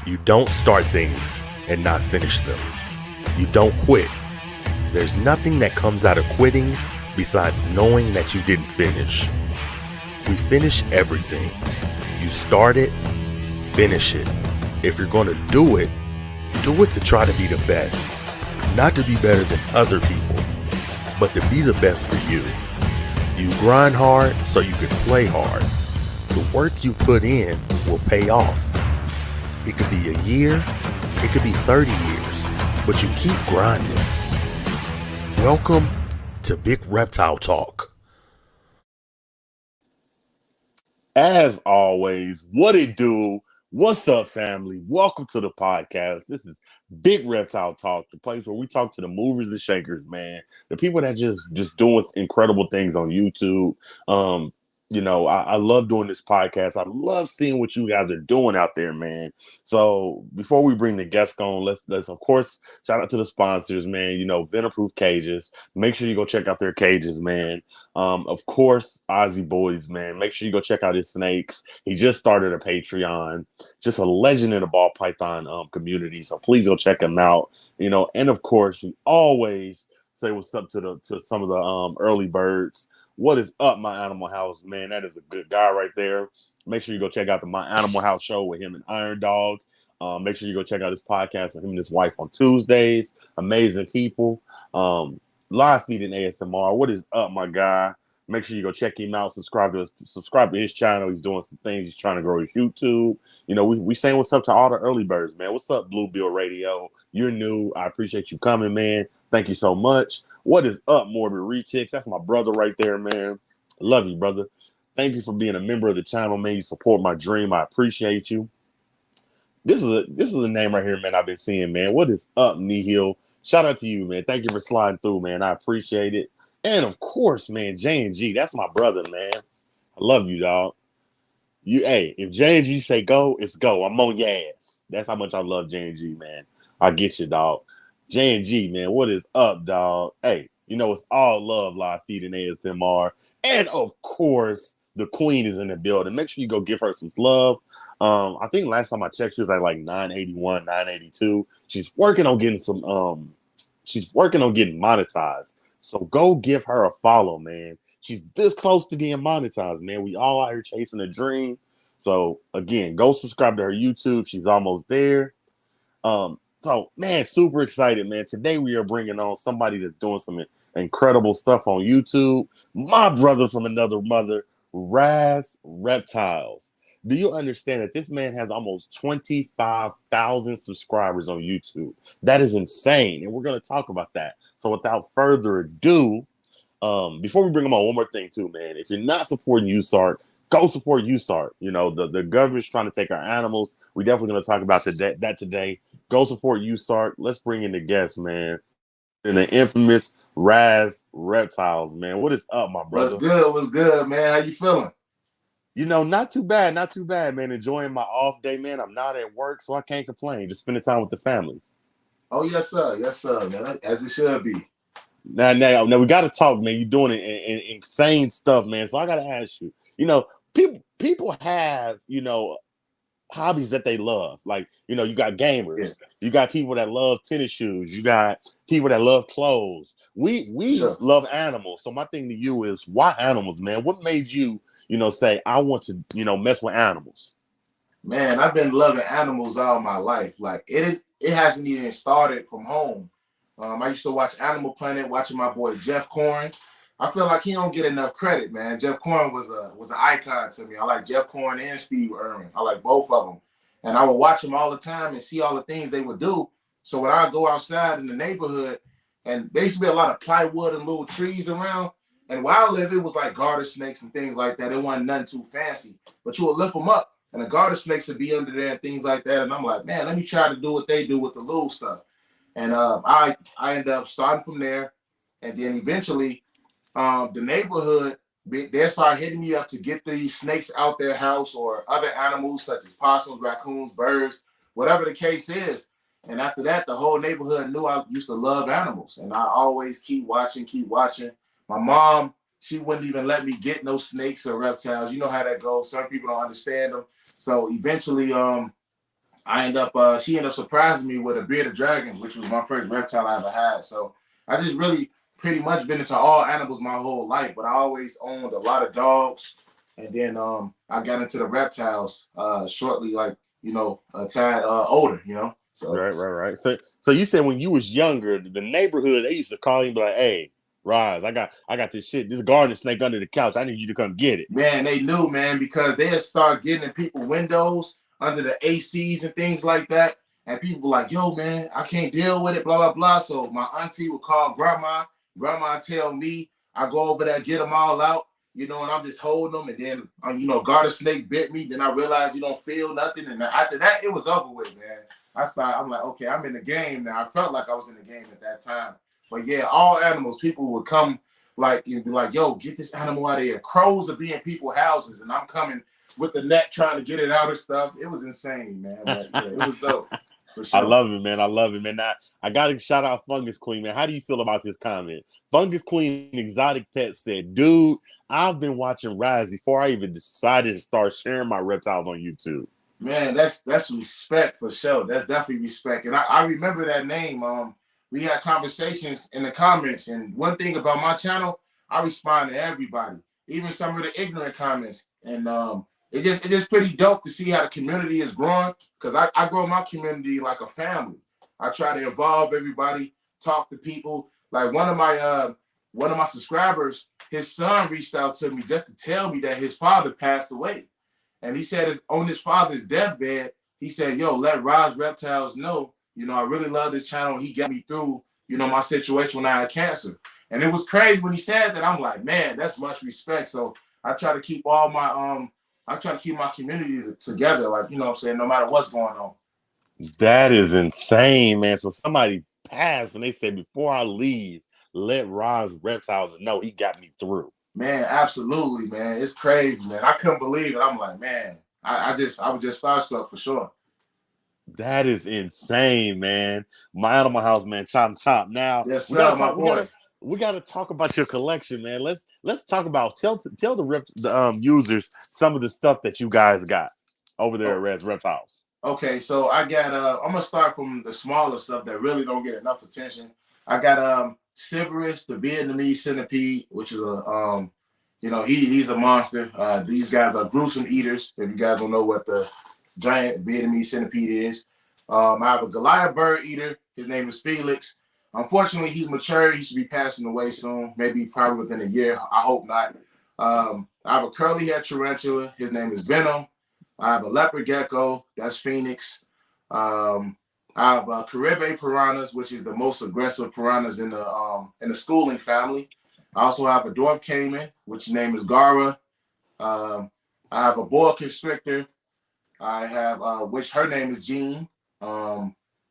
You don't start things and not finish them. You don't quit. There's nothing that comes out of quitting besides knowing that you didn't finish. We finish everything. You start it, finish it. If you're going to do it to try to be the best. Not to be better than other people, but to be the best for you. You grind hard so you can play hard. The work you put in will pay off. It could be a year, it could be 30 years, but you keep grinding. Welcome to Big Reptile Talk. As always, what it do? What's up, family? Welcome to the podcast. This is Big Reptile Talk, the place where we talk to the movers and shakers, man. The people that just doing incredible things on YouTube. I love doing this podcast. I love seeing what you guys are doing out there, man. So before we bring the guests on, let's of course shout out to the sponsors, man. Venom-proof cages. Make sure you go check out their cages, man. Of course, Ozzy Boys, man. Make sure you go check out his snakes. He just started a Patreon. Just a legend in the ball python community. So please go check him out. And of course, we always say what's up to some of the early birds. What is up, My Animal House, man? That is a good guy right there. Make sure you go check out the My Animal House show with him and Iron Dog. Make sure you go check out his podcast with him and his wife on Tuesdays. Amazing people. Live feeding ASMR. What is up, my guy? Make sure you go check him out. Subscribe to his channel. He's doing some things. He's trying to grow his YouTube. We saying what's up to all the early birds, man. What's up, Bluebill Radio? You're new. I appreciate you coming, man. Thank you so much. What is up, Morbid Retics? That's my brother right there, man. I love you, brother. Thank you for being a member of the channel, man. You support my dream. I appreciate you. This is a name right here, man, I've been seeing, man. What is up, Nihil? Shout out to you, man. Thank you for sliding through, man. I appreciate it. And of course, man, J&G. That's my brother, man. I love you, dog. If J&G say go, it's go. I'm on your ass. That's how much I love J&G, man. I get you, dog. J&G, man, what is up, dog? Hey, it's all love, live feeding ASMR. And of course, the queen is in the building. Make sure you go give her some love. I think last time I checked, she was at like 981, 982. She's working on getting monetized. So go give her a follow, man. She's this close to getting monetized, man. We all out here chasing a dream. So again, go subscribe to her YouTube. She's almost there. So, man, super excited, man. Today we are bringing on somebody that's doing some incredible stuff on YouTube. My brother from another mother, Raas Reptiles. Do you understand that this man has almost 25,000 subscribers on YouTube? That is insane, and we're going to talk about that. So without further ado, before we bring him on, one more thing too, man. If you're not supporting USART, go support USART. The government's trying to take our animals. We're definitely going to talk about that today. Go support USART. Let's bring in the guests, man. And the infamous Raas Reptiles, man. What is up, my brother? What's good, man? How you feeling? Not too bad, man. Enjoying my off day, man. I'm not at work, so I can't complain. Just spending time with the family. Oh, yes, sir, man. As it should be. Now, we got to talk, man. You're doing insane stuff, man. So I got to ask you. People have, hobbies that they love. Like, you got gamers. Yeah. You got people that love tennis shoes. You got people that love clothes. We sure. Love animals. So my thing to you is, why animals, man? What made you, say, I want to, mess with animals? Man, I've been loving animals all my life. Like, it hasn't even started from home. I used to watch Animal Planet, watching my boy Jeff Corn. I feel like he don't get enough credit, man. Jeff Corn was an icon to me. I like Jeff Corn and Steve Irwin. I like both of them. And I would watch them all the time and see all the things they would do. So when I go outside in the neighborhood, and there used to be a lot of plywood and little trees around, and where I live, it was like garter snakes and things like that. It wasn't nothing too fancy. But you would lift them up, and the garter snakes would be under there and things like that. And I'm like, man, let me try to do what they do with the little stuff. And I ended up starting from there. And then eventually, the neighborhood, they start hitting me up to get these snakes out their house, or other animals such as possums, raccoons, birds, whatever the case is. And after that, the whole neighborhood knew I used to love animals. And I always keep watching. My mom, she wouldn't even let me get no snakes or reptiles. You know how that goes. Some people don't understand them. So eventually, She ended up surprising me with a bearded dragon, which was my first reptile I ever had. So I just really pretty much been into all animals my whole life, but I always owned a lot of dogs. And then I got into the reptiles shortly, like, a tad older, So Right. So you said when you was younger, the neighborhood, they used to call you and be like, "Hey, Raas, I got this shit, this garden snake under the couch. I need you to come get it." man, they knew, man, because they'd start getting in people's windows under the ACs and things like that. And people were like, yo, man, I can't deal with it, blah, blah, blah. So my auntie would call grandma. Grandma tell me, I go over there, get them all out, and I'm just holding them. And then, garter snake bit me. Then I realized you don't feel nothing. And after that, it was over with, man. I'm like, okay, I'm in the game now. I felt like I was in the game at that time. But yeah, all animals, people would come like and be like, yo, get this animal out of here. Crows are being people's houses, and I'm coming with the net trying to get it out of stuff. It was insane, man. But yeah, it was dope. For I sure. love it, man. I love it, man. I got to shout out Fungus Queen, man. How do you feel about this comment? Fungus Queen Exotic Pet said, dude, I've been watching Rise before I even decided to start sharing my reptiles on YouTube. Man, that's respect for sure. That's definitely respect. And I remember that name. We had conversations in the comments. And one thing about my channel, I respond to everybody, even some of the ignorant comments. And it just pretty dope to see how the community is growing, because I grow my community like a family. I try to involve everybody, talk to people. Like one of my subscribers, his son reached out to me just to tell me that his father passed away. And he said on his father's deathbed, he said, yo, let Raas Reptiles know, I really love this channel. He got me through, my situation when I had cancer. And it was crazy when he said that. I'm like, man, that's much respect. So I try to keep my community together, like, what I'm saying, no matter what's going on. That is insane, man. So somebody passed and they said, before I leave, let Raas Reptiles know he got me through. Man, absolutely, man. It's crazy, man. I couldn't believe it. I'm like, man, I was just starstruck for sure. That is insane, man. My Animal House, man. Chop. Now yes, sir, my boy. We gotta talk about your collection, man. Let's talk about tell the users some of the stuff that you guys got over there at Res Reptiles. Okay, so I got I'm gonna start from the smaller stuff that really don't get enough attention. I got Sybaris, the Vietnamese centipede, which is a he's a monster. These guys are gruesome eaters. If you guys don't know what the giant Vietnamese centipede is. I have a Goliath bird eater. His name is Felix. Unfortunately, he's mature. He should be passing away soon, maybe probably within a year. I hope not. I have a curly head tarantula. His name is Venom. I have a leopard gecko. That's Phoenix. I have Caribe piranhas, which is the most aggressive piranhas in the schooling family. I also have a dwarf caiman, which name is Gara. I have a boa constrictor. I have which her name is Jean.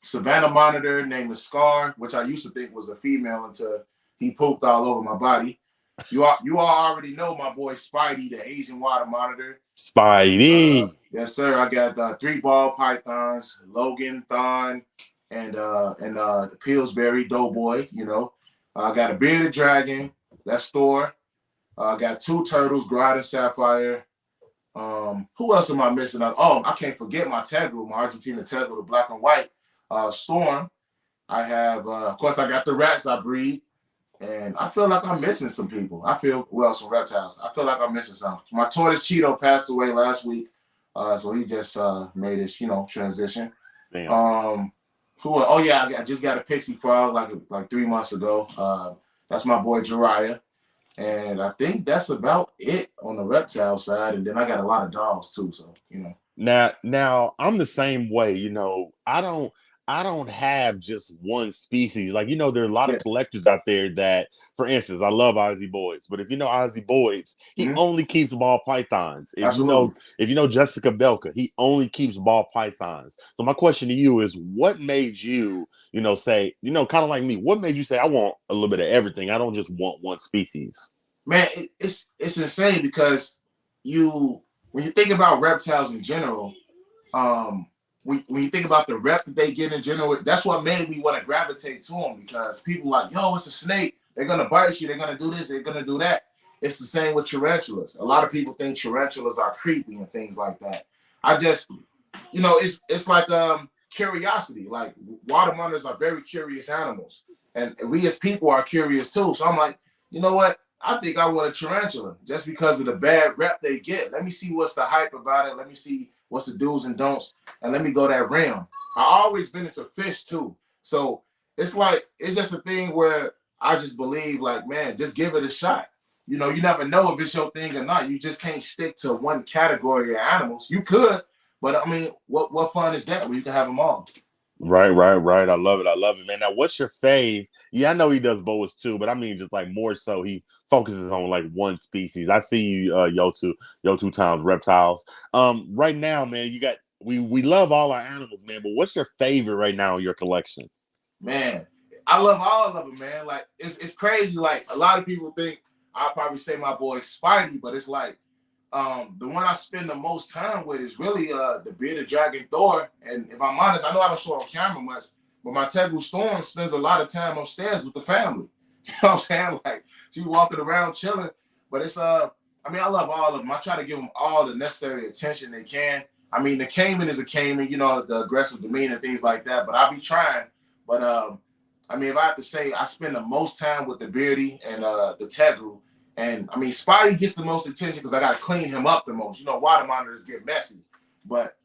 Savannah monitor, name is Scar, which I used to think was a female until he pooped all over my body. You all already know my boy Spidey, the Asian water monitor. Spidey. Yes, sir. I got 3 ball pythons, Logan, Thon, and Pillsbury, Doughboy. I got a bearded dragon, that's Thor. I got 2 turtles, Grad and Sapphire. Who else am I missing? Oh, I can't forget my Tegel, my Argentina Tegel, the black and white. Storm. I have, of course, I got the rats I breed. And I feel like I'm missing some people. Some reptiles. I feel like I'm missing some. My tortoise Cheeto passed away last week. So he just made his, transition. Damn. Oh yeah, I just got a pixie frog like 3 months ago. That's my boy Jiraiya. And I think that's about it on the reptile side. And then I got a lot of dogs too. So, Now I'm the same way. I don't have just one species. Like, there are a lot of collectors out there that, for instance, I love Ozzy Boyds, but if you know Ozzy Boyds, he only keeps ball pythons. If you know Jessica Belka, he only keeps ball pythons. So my question to you is, what made you, say, kind of like me, what made you say, I want a little bit of everything? I don't just want one species. Man, it's insane because when you think about reptiles in general, when you think about the rep that they get in general, that's what made me want to gravitate to them, because people like, yo, it's a snake. They're going to bite you. They're going to do this. They're going to do that. It's the same with tarantulas. A lot of people think tarantulas are creepy and things like that. it's like curiosity. Like water monitors are very curious animals, and we as people are curious too. So I'm like, you know what? I think I want a tarantula just because of the bad rep they get. Let me see what's the hype about it. Let me see what's the do's and don'ts, and let me go that realm. I always been into fish too, so it's like it's just a thing where I just believe, like, man, just give it a shot. You never know if it's your thing or not. You just can't stick to one category of animals. You could, but I mean, what fun is that when you can have them all? Right. I love it. I love it, man. Now, what's your fave? Yeah, I know he does boas too, but I mean, just like more so, he focuses on like one species. I see you, yo two times reptiles. Right now, man, you got we love all our animals, man. But what's your favorite right now in your collection? Man, I love all of them, man. Like it's crazy. Like a lot of people think I'll probably say my boy Spidey, but it's like the one I spend the most time with is really the bearded dragon Thor. And if I'm honest, I know I don't show on camera much, but my Tegu Storm spends a lot of time upstairs with the family. You know what I'm saying? Like she walking around chilling. But it's I mean, I love all of them. I try to give them all the necessary attention they can. I mean, the Cayman is a Cayman, the aggressive demeanor, things like that. But I'll be trying. But I mean, if I have to say, I spend the most time with the Beardy and the Tegu. And I mean, Spidey gets the most attention because I got to clean him up the most. Water monitors get messy. But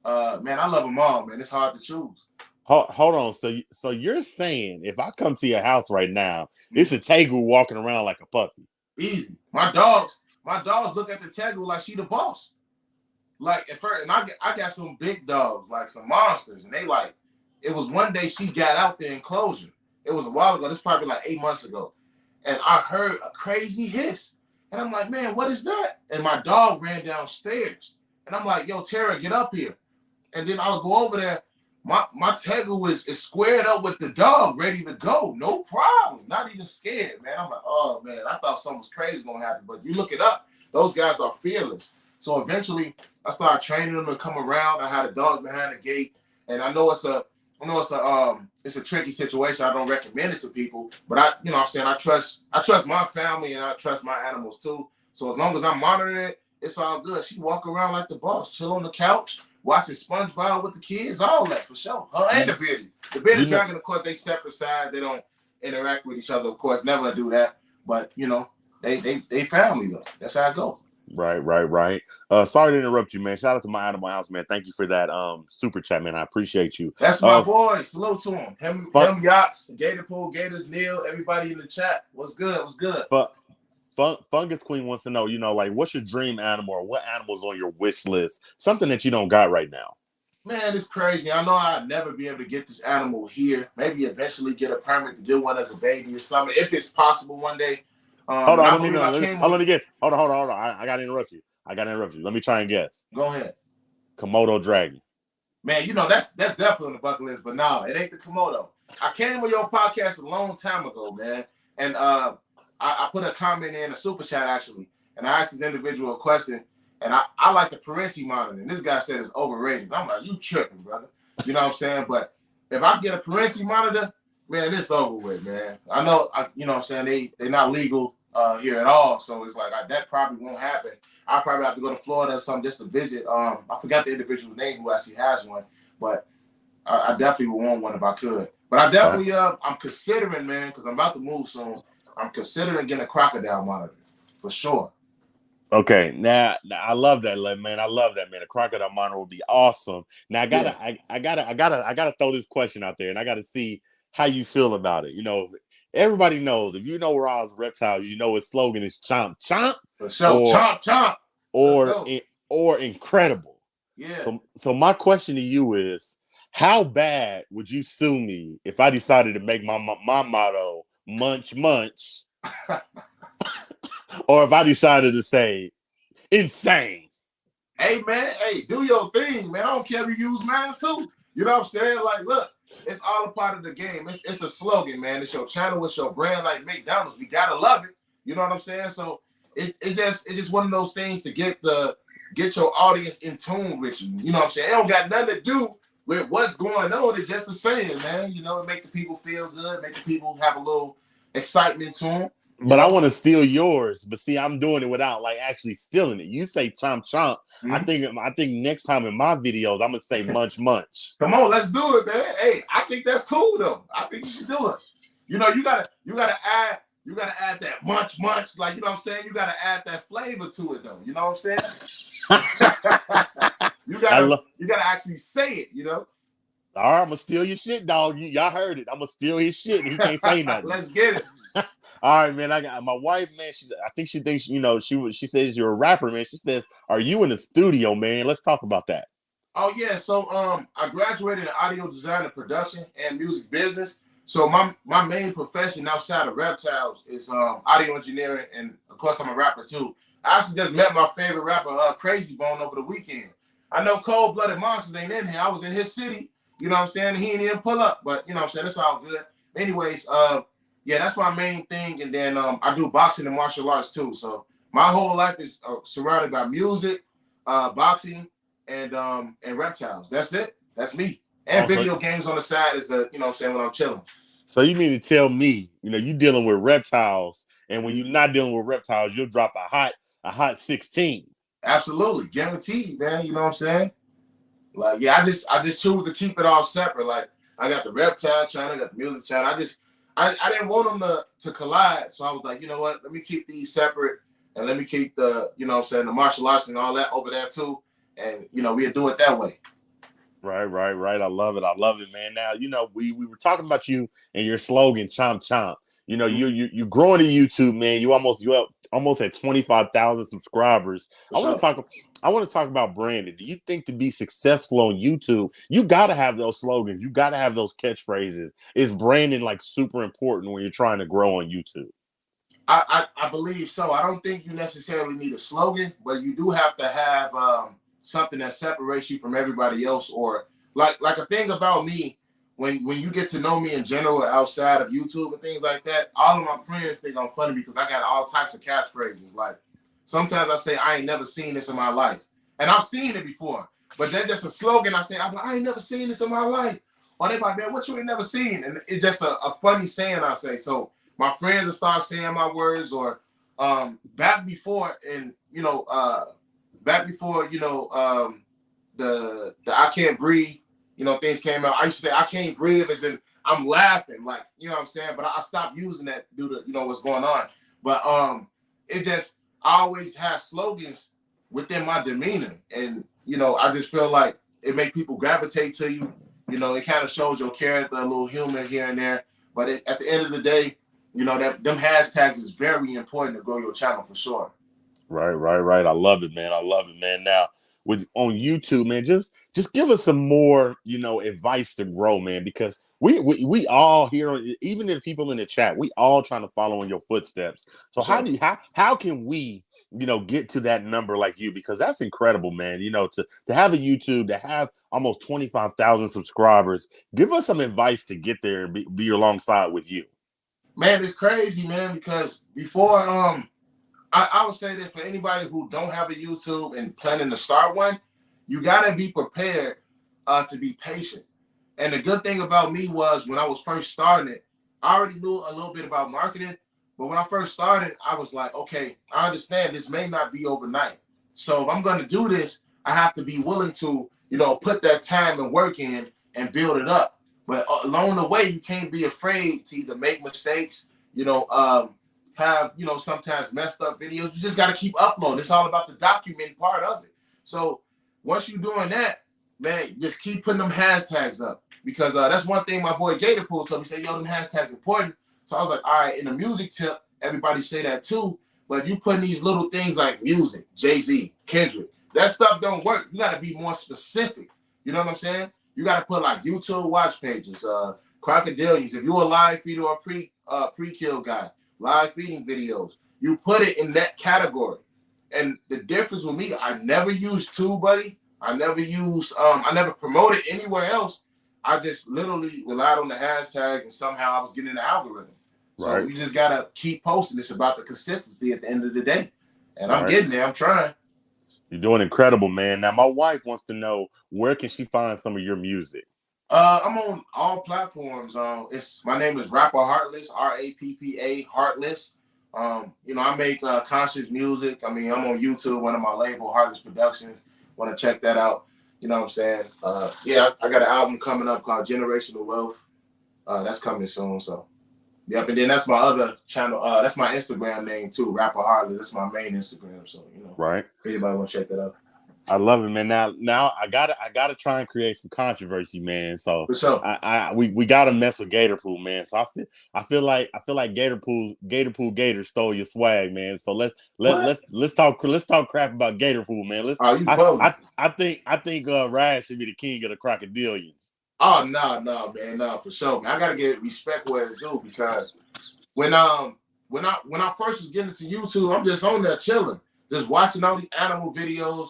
man, I love them all, man. It's hard to choose. Hold on. So you're saying if I come to your house right now, it's a Tegu walking around like a puppy? Easy. My dogs look at the Tegu like she the boss. Like at first, and I got some big dogs, like some monsters, and they like. It was one day she got out the enclosure. It was a while ago. This is probably like 8 months ago. And I heard a crazy hiss. And I'm like, man, what is that? And my dog ran downstairs. And I'm like, yo, Tara, get up here. And then I'll go over there. My Tegu is squared up with the dog, ready to go. No problem. Not even scared, man. I'm like, oh, man, I thought something was crazy going to happen. But you look it up, those guys are fearless. So eventually, I started training them to come around. I had the dogs behind the gate. And I know it's a tricky situation. I don't recommend it to people, but I'm saying I trust my family and I trust my animals too. So as long as I'm monitoring it, it's all good. She walk around like the boss, chill on the couch, watching SpongeBob with the kids, all that for sure. Her and the Beardy. The Bearded Dragon, of course, they separate sides. They don't interact with each other. Of course, never do that. But they family though. That's how it goes. Right. Sorry to interrupt you, man. Shout out to my animal house, man. Thank you for that super chat, man. I appreciate you. That's my boy. Salute to him. Him Yachts, Gator Pool, Gators, Neil, everybody in the chat. What's good? Fungus Queen wants to know, like what's your dream animal or what animal's on your wish list? Something that you don't got right now. Man, it's crazy. I know I'd never be able to get this animal here. Maybe eventually get a permit to get one as a baby or something, if it's possible one day. Hold on, let me guess. Hold on. I gotta interrupt you. Let me try and guess. Go ahead. Komodo dragon. Man, that's definitely on the bucket list, but no, it ain't the Komodo. I came with your podcast a long time ago, man, and I put a comment in a super chat actually, and I asked this individual a question, and I like the Parenti monitor, and this guy said it's overrated. I'm like, you tripping, brother? You know what I'm saying? But if I get a Parenti monitor, man, it's over with, man. I know, you know what I'm saying, they're not legal here at all, so it's like that probably won't happen. I'll probably have to go to Florida or something just to visit. I forgot the individual's name who actually has one, but I definitely would want one if I could. But I definitely, I'm considering, man, because I'm about to move soon. I'm considering getting a crocodile monitor for sure. Okay, now I love that, man. I love that, man. A crocodile monitor would be awesome. Now I gotta throw this question out there, and I gotta see how you feel about it. Everybody knows if you know Raas Reptiles, his slogan is chomp chomp. For sure. Chomp chomp. Or incredible. Yeah. So my question to you is, how bad would you sue me if I decided to make my motto munch munch, or if I decided to say insane? Hey man, do your thing, man. I don't care if you use mine too. You know what I'm saying? Like, look. It's all a part of the game. It's a slogan, man. It's your channel, it's your brand, like McDonald's. We gotta love it. You know what I'm saying? So it's just one of those things to get your audience in tune with you. You know what I'm saying? It don't got nothing to do with what's going on. It's just a saying, man. It make the people feel good, make the people have a little excitement to them. You But I know. want to steal yours. But see, I'm doing it without like actually stealing it. You say chomp chomp. I think next time in my videos, I'm gonna say munch munch. Come on, let's do it, man. Hey, I think that's cool though. I think you should do it. You gotta add that munch munch. Like, you know what I'm saying? You gotta add that flavor to it though. You know what I'm saying? you gotta actually say it, you know. All right, I'm gonna steal your shit, dog. Y'all heard it. I'm gonna steal his shit. He can't say nothing. Let's get it. All right, man. I got my wife, man. I think she thinks, she says you're a rapper, man. She says, "Are you in the studio, man? Let's talk about that." Oh yeah, so I graduated in audio design and production and music business. So my main profession outside of Reptiles is audio engineering, and of course I'm a rapper too. I actually just met my favorite rapper, Crazy Bone, over the weekend. I know Cold Blooded Monsters ain't in here. I was in his city, you know what I'm saying? He didn't even pull up, but you know what I'm saying? It's all good. Anyways, yeah, that's my main thing, and then I do boxing and martial arts too. So my whole life is surrounded by music, boxing, and Reptiles. That's it. That's me. And video games on the side is you know what I'm saying, when I'm chilling. So you mean to tell me, you dealing with reptiles, and when you're not dealing with reptiles, you'll drop a hot 16. Absolutely, guaranteed, man. You know what I'm saying? Like, yeah, I just choose to keep it all separate. Like, I got the reptile channel, I got the music channel. I didn't want them to collide, so I was like, you know what? Let me keep these separate, and let me keep the, you know what I'm saying, the martial arts and all that over there too. And we'll do it that way. Right. I love it, man. Now, we were talking about you and your slogan, chomp chomp. You growing in YouTube, man. You almost at 25,000 subscribers. I want to talk about branding. Do you think to be successful on YouTube, you got to have those slogans, you got to have those catchphrases? Is branding like super important when you're trying to grow on YouTube? I believe so. I don't think you necessarily need a slogan, but you do have to have something that separates you from everybody else. Or like a thing about me, when you get to know me in general outside of YouTube and things like that, all of my friends think I'm funny because I got all types of catchphrases. Like, sometimes I say, I ain't never seen this in my life. And I've seen it before. But then just a slogan, I'm like, I ain't never seen this in my life. Or they like, man, what you ain't never seen? And it's just a funny saying I say. So my friends will start saying my words. Or back before, the I Can't Breathe, things came out. I used to say I can't breathe as in I'm laughing, like, you know what I'm saying? But I stopped using that due to, what's going on. But it just, I always have slogans within my demeanor. And, I just feel like it make people gravitate to you. It kind of shows your character, a little humor here and there. But at the end of the day, that them hashtags is very important to grow your channel for sure. Right. I love it, man. Now, on YouTube, man, just give us some more, advice to grow, man, because we all here, even the people in the chat, we all trying to follow in your footsteps. So sure. how can we, get to that number like you? Because that's incredible, man. To have a YouTube, to have almost 25,000 subscribers. Give us some advice to get there and be alongside with you. Man, it's crazy, man, because before I would say that for anybody who don't have a YouTube and planning to start one, you gotta be prepared to be patient. And the good thing about me was when I was first starting it, I already knew a little bit about marketing. But when I first started, I was like, okay, I understand this may not be overnight. So if I'm gonna do this, I have to be willing to, put that time and work in and build it up. But along the way, you can't be afraid to either make mistakes, have, sometimes messed up videos. You just got to keep uploading. It's all about the documenting part of it. So once you're doing that, man, just keep putting them hashtags up, because that's one thing my boy Gatorpool told me. Say, yo, them hashtags important. So I was like, all right, in the music tip, everybody say that too. But if you put in these little things like music, Jay-Z, Kendrick, that stuff don't work. You got to be more specific. You know what I'm saying? You got to put like YouTube watch pages, crocodilians. If you're a live feed or a pre-kill guy, live feeding videos, you put it in that category. And the difference with me, I never used TubeBuddy. I never promoted anywhere else. I just literally relied on the hashtags, and somehow I was getting in the algorithm. So you just gotta keep posting. It's about the consistency at the end of the day. And I'm getting there. I'm trying. You're doing incredible, man. Now, my wife wants to know, where can she find some of your music? I'm on all platforms. My name is Rapper Heartless, Rappa Heartless. You know, I make conscious music. I mean, I'm on YouTube, one of my label, Heartless Productions. Want to check that out. You know what I'm saying? Yeah, I got an album coming up called Generational Wealth. That's coming soon. So, yep. And then that's my other channel. That's my Instagram name too, Rapper Harley. That's my main Instagram. So, you know, right. if anybody want to check that out. I love it, man. Now I gotta try and create some controversy, man. So For sure. we gotta mess with Gator Pool, man. So I feel like Gator Pool Gator stole your swag, man. So let's talk crap about Gator Pool, man. I think Raas should be the king of the crocodilians. Oh no, man, no, for sure, man. I gotta get respect where it's due because when I first was getting into YouTube, I'm just on there chilling, just watching all these animal videos.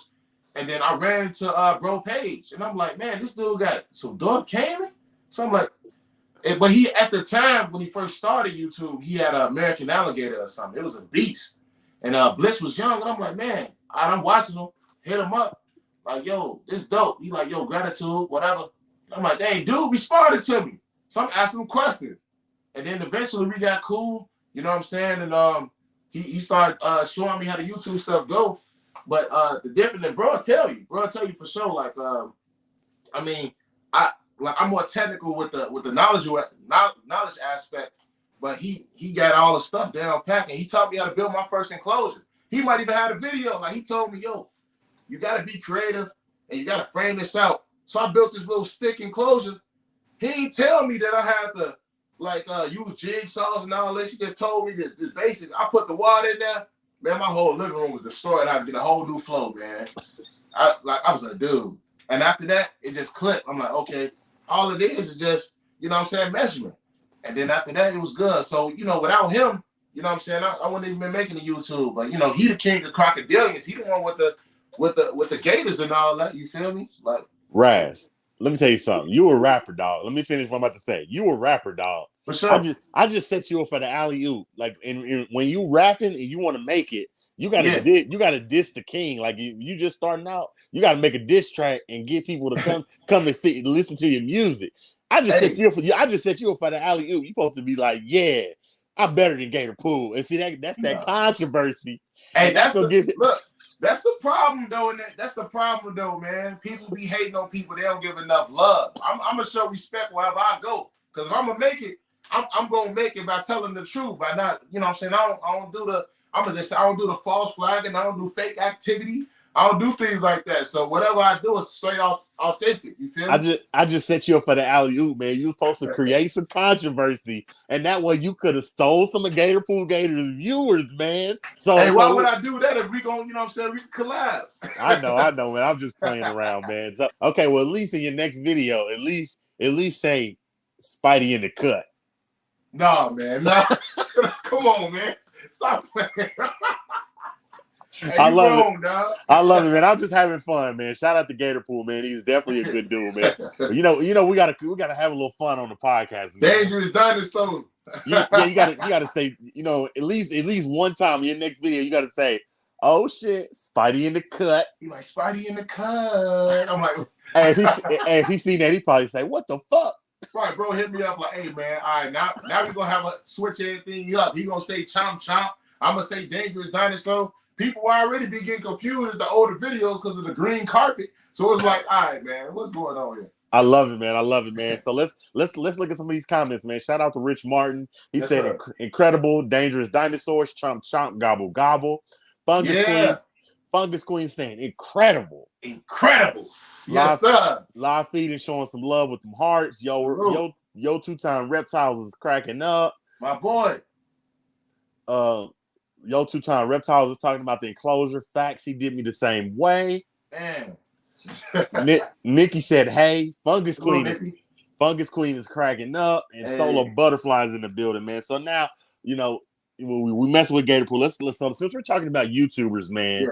And then I ran into Bro Page, and I'm like, man, this dude got some dog cannon. So I'm like, but he at the time when he first started YouTube, he had an American Alligator or something. It was a beast, and Bliss was young, and I'm like, man, I'm watching him, hit him up, like, yo, this dope. He like, yo, gratitude, whatever. I'm like, dang, dude responded to me, so I'm asking him questions, and then eventually we got cool. You know what I'm saying? And he started showing me how the YouTube stuff go. But the difference, and bro, I'll tell you for sure. Like, I mean, I'm more technical with the knowledge aspect, but he got all the stuff down packed, and he taught me how to build my first enclosure. He might even have a video. Like he told me, yo, you got to be creative and you got to frame this out. So I built this little stick enclosure. He ain't tell me that I had to use jigsaws and all this. He just told me that the basic. I put the water in there. Man, my whole living room was destroyed. I had to get a whole new flow, man. I was a dude. And after that, it just clicked. I'm like, okay, all it is just, you know what I'm saying, measurement. And then after that, it was good. So, you know, without him, you know what I'm saying, I wouldn't even been making the YouTube. But, you know, he the king of crocodilians. He the one with the gators and all that. You feel me? Like, Raas, let me tell you something. You a rapper, dog. Let me finish what I'm about to say. You a rapper, dog. For sure. I just set you up for the alley-oop. Like, and when you rapping and you want to make it, you gotta diss the king. Like you just starting out, you gotta make a diss track and get people to come and listen to your music. I just set you up for the alley-oop. You supposed to be like, yeah, I'm better than Gator Pool. And see that's that controversy. Hey, that's the problem though, and that's the problem though, man. People be hating on people, they don't give enough love. I'm gonna show respect wherever I go. Because if I'm gonna make it, I'm gonna make it by telling the truth, by not, you know what I'm saying? I don't do the false flagging, I don't do fake activity, I don't do things like that. So whatever I do is straight off authentic. You feel me? I just set you up for the alley-oop, man. You were supposed to create some controversy, and that way you could have stole some of Gator Pool Gators viewers, man. So hey, why would I do that if we gonna, you know what I'm saying, we can collab? I know, man. I'm just playing around, man. So okay, well, at least in your next video, at least say Spidey in the cut. No, man, no. Come on, man. Stop playing. Hey, I love it. Dog. I love it, man. I'm just having fun, man. Shout out to Gator Pool, man. He's definitely a good dude, man. But you know, we gotta have a little fun on the podcast, man. Dangerous dinosaur. Yeah, you gotta say, you know, at least one time in your next video, you gotta say, oh shit, Spidey in the cut. You like Spidey in the cut. I'm like, hey, if he seen that, he probably say, what the fuck? Right, bro, hit me up like, hey man, all right, now we're gonna have a switch everything up. He gonna say chomp chomp. I'm gonna say dangerous dinosaur. People already be getting confused in the older videos because of the green carpet. So it's like, all right, man, what's going on here? I love it, man. So let's look at some of these comments, man. Shout out to Rich Martin. He said, incredible, dangerous dinosaurs, chomp chomp, gobble gobble. Fungus Queen saying incredible. Yes, sir. Live feeding, showing some love with them hearts. Yo, two-time Reptiles is cracking up. My boy. Yo, two-time Reptiles is talking about the enclosure. Facts, he did me the same way. Man. Nikki said, hey, Fungus Queen is cracking up, and Solo Butterflies in the building, man. So now, you know, we mess with Gator Pool. So since we're talking about YouTubers, man,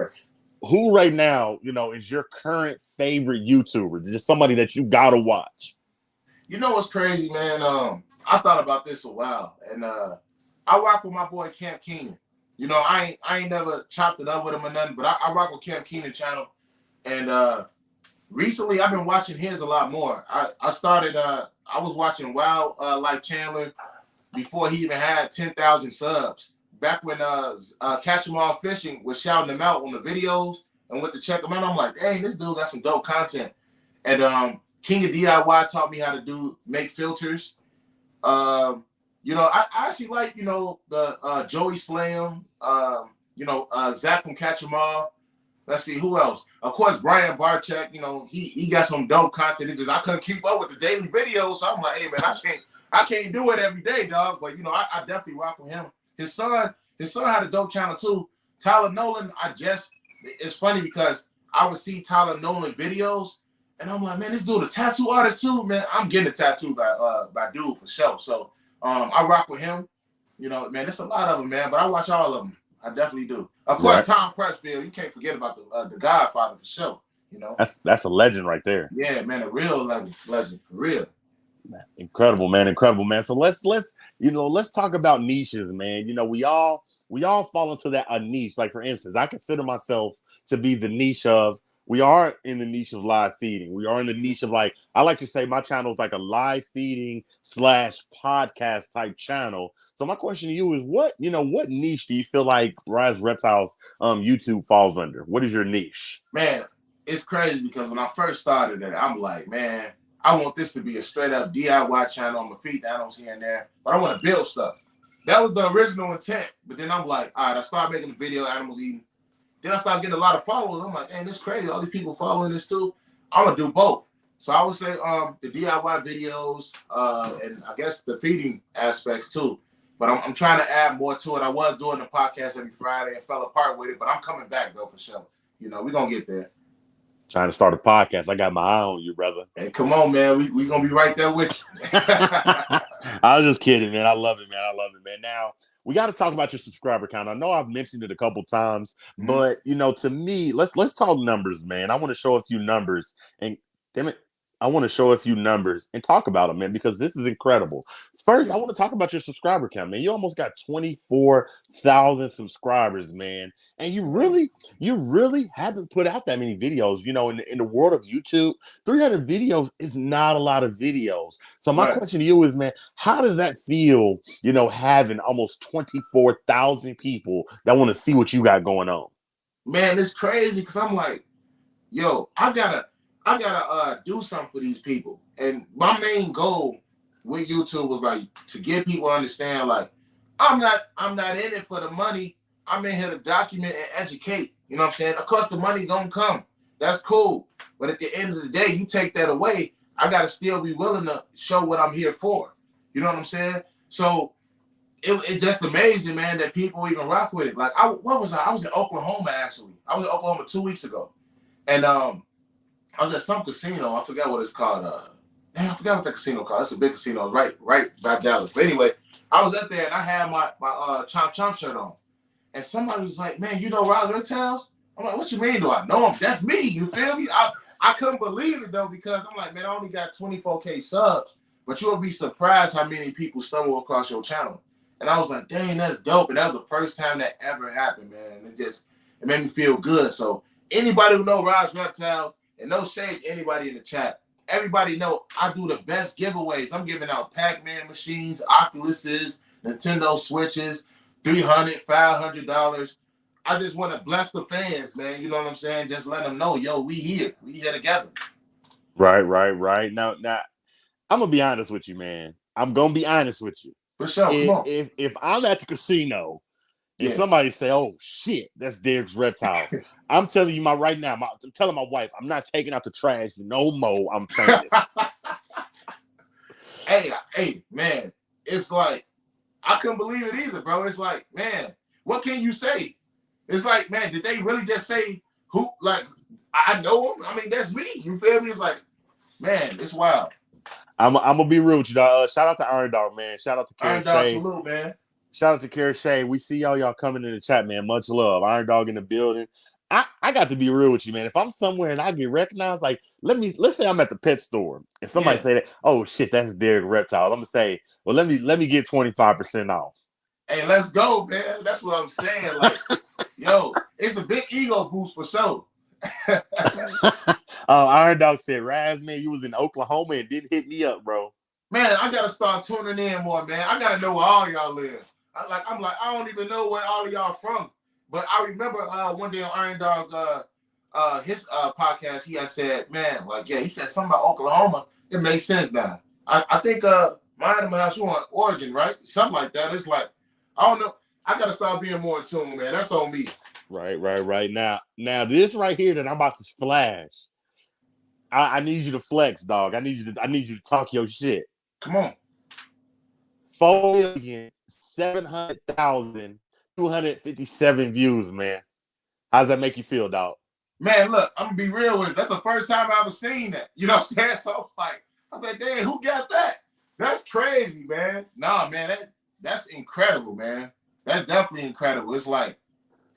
who right now, you know, is your current favorite YouTuber? Just somebody that you gotta watch. You know what's crazy, man? I thought about this a while, and I rock with my boy Camp Keenan. You know, I ain't never chopped it up with him or nothing, but I rock with Camp Keenan channel, and recently I've been watching his a lot more. I started I was watching Wild Life Chandler before he even had 10,000 subs. back when Catch 'em All Fishing was shouting them out on the videos and went to check them out. I'm like, dang, this dude got some dope content. And King of DIY taught me how to make filters. You know, I actually like, you know, the Joey Slam, you know, Zach from Catch 'em All. Let's see who else. Of course, Brian Barchek. You know, he got some dope content. It just I couldn't keep up with the daily videos, so I'm like, hey man, I can't do it every day, dog. But you know, I definitely rock with him. His son had a dope channel too. Tyler Nolan. It's funny because I would see Tyler Nolan videos, and I'm like, man, this dude a tattoo artist too, man. I'm getting a tattoo by dude for sure. So I rock with him. You know, man, there's a lot of them, man. But I watch all of them. I definitely do. Of course, right. Tom Pressfield. You can't forget about the Godfather for sure. You know, that's a legend right there. Yeah, man, a real legend for real. Incredible, man. So let's talk about niches, man. You know, we all fall into that a niche. Like for instance, I consider myself to be the niche of. We are in the niche of live feeding. We are in the niche of, like, I like to say my channel is like a live feeding / podcast type channel. So my question to you is, what niche do you feel like Raas Reptiles YouTube falls under? What is your niche? Man, it's crazy because when I first started it, I'm like, man, I want this to be a straight up DIY channel. I'm gonna feed the animals here and there, but I want to build stuff. That was the original intent. But then I'm like, all right, I started making the video, animals eating. Then I started getting a lot of followers. I'm like, man, this is crazy. All these people following this too. I'm gonna do both. So I would say the DIY videos and I guess the feeding aspects too. But I'm trying to add more to it. I was doing the podcast every Friday and fell apart with it, but I'm coming back though for sure. You know, we're gonna get there. Trying to start a podcast. I got my eye on you, brother. Hey, come on, man. We gonna be right there with you. I was just kidding, man. I love it, man. Now we got to talk about your subscriber count. I know I've mentioned it a couple times, but you know, to me, let's talk numbers, man. I want to show a few numbers, and damn it, I want to show a few numbers and talk about them, man, because this is incredible. First, I want to talk about your subscriber count, man. You almost got 24,000 subscribers, man, and you really haven't put out that many videos. You know, in the world of YouTube, 300 videos is not a lot of videos. So my question to you is, man, how does that feel? You know, having almost 24,000 people that want to see what you got going on. Man, it's crazy because I'm like, yo, I gotta do something for these people. And my main goal with YouTube was like to get people to understand, like, I'm not in it for the money. I'm in here to document and educate. You know what I'm saying? Of course, the money gonna come. That's cool. But at the end of the day, you take that away, I gotta still be willing to show what I'm here for. You know what I'm saying? So it's just amazing, man, that people even rock with it. Like, I was in Oklahoma, actually. I was in Oklahoma 2 weeks ago. And I was at some casino. I forgot what it's called. I forgot what the casino called. It's a big casino. It's right by Dallas. But anyway, I was up there and I had my Chomp Chomp shirt on. And somebody was like, man, you know Raas Reptiles? I'm like, what you mean? Do I know him? That's me. You feel me? I couldn't believe it, though, because I'm like, man, I only got 24K subs. But you'll be surprised how many people stumble across your channel. And I was like, dang, that's dope. And that was the first time that ever happened, man. It made me feel good. So anybody who know Raas Reptiles, and no shade to anybody in the chat, everybody know I do the best giveaways. I'm giving out Pac-Man machines, Oculuses, Nintendo Switches, $300, $500. I just want to bless the fans, man. You know what I'm saying? Just let them know, yo, we here together. Right. Now, I'm gonna be honest with you, man. I'm gonna be honest with you. For sure. If I'm at the casino and somebody say, "Oh shit, that's Derek's Reptiles," I'm telling you right now. I'm telling my wife, I'm not taking out the trash no more. I'm saying this. Hey, man, it's like I couldn't believe it either, bro. It's like, man, what can you say? It's like, man, did they really just say who? Like, I know him. I mean, that's me. You feel me? It's like, man, it's wild. I'm gonna be rude with you, dog. Shout out to Iron Dog, man. Shout out to Karen Iron Dog, Shea. salute, man. Shout out to Karen Shea. We see y'all coming in the chat, man. Much love. Iron Dog in the building. I got to be real with you, man. If I'm somewhere and I get recognized, like let's say I'm at the pet store and somebody say that, oh shit, that's Derek Reptiles. I'm gonna say, well, let me get 25% off. Hey, let's go, man. That's what I'm saying. Like, yo, it's a big ego boost for sure. Iron Dog said, Raas, man, you was in Oklahoma and didn't hit me up, bro. Man, I gotta start tuning in more, man. I gotta know where all y'all live. I'm like, I don't even know where all of y'all from. But I remember one day on Iron Dog his podcast, he had said, man, like, yeah, he said something about Oklahoma. It makes sense now. I think my Animal House, you on Oregon, right? Something like that. It's like, I don't know. I gotta start being more in tune, man. That's on me. Right. Now this right here that I'm about to flash. I need you to flex, dog. I need you to talk your shit. Come on. 4,700,257 views, man. How does that make you feel, dog? Man, look, I'm gonna be real with you. That's the first time I ever seen that. You know what I'm saying? So like, I was like, damn, who got that? That's crazy, man. Nah, man, that's incredible, man. That's definitely incredible. It's like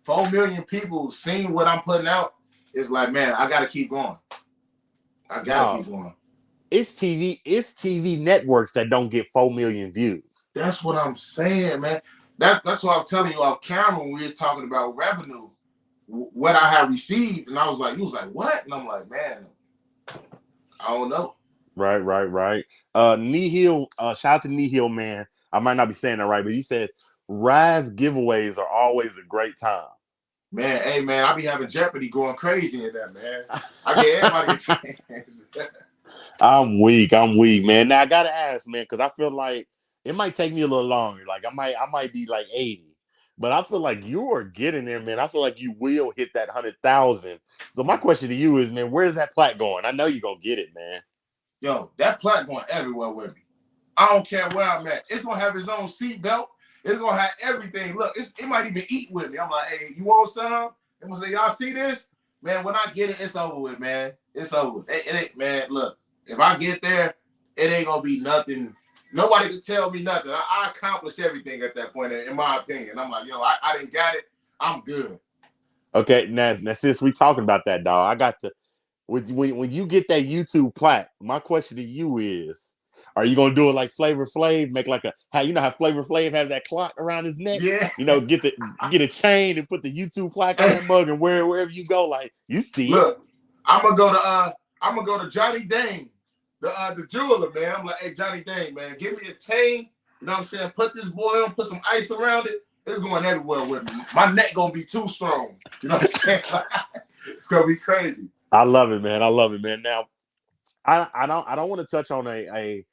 4 million people seeing what I'm putting out. It's like, man, I gotta keep going. I gotta keep going. It's TV networks that don't get 4 million views. That's what I'm saying, man. That's what I'm telling you off camera when we was talking about revenue, what I have received, and I was like, he was like, what? And I'm like, man, I don't know. Right. Nihil, shout out to Nihil, man. I might not be saying that right, but he says Raas giveaways are always a great time. Man, hey man, I be having Jeopardy going crazy in that, man. I get everybody a chance. I'm weak, man. Now I gotta ask, man, because I feel like it might take me a little longer. Like I might be like 80, but I feel like you are getting there, man. I feel like you will hit that 100,000. So my question to you is, man, where's that plaque going? I know you're gonna get it, man. Yo, that plaque going everywhere with me. I don't care where I'm at. It's gonna have its own seatbelt. It's gonna have everything. Look, it might even eat with me. I'm like, hey, you want some? I'm gonna say, y'all see this? Man, when I get it, it's over with, man. It's over with. It ain't, man, look, if I get there, it ain't gonna be nothing. Nobody can tell me nothing. I accomplished everything at that point, in my opinion. I'm like, yo, I didn't got it. I'm good. Okay, now since we talking about that, dog, I got to when you get that YouTube plaque, my question to you is, are you gonna do it like Flavor Flav, make like how Flavor Flav has that clock around his neck? Yeah. You know, get a chain and put the YouTube plaque on that mug, and wherever you go, like you see Look, it. I'm gonna go to Johnny Dane, the jeweler, man. I'm like, hey, Johnny Dane, man, give me a chain. You know what I'm saying? Put this boy on, put some ice around it. It's going everywhere with me. My neck gonna be too strong. You know what I'm saying? It's gonna be crazy. I love it, man. Now, I don't want to touch on a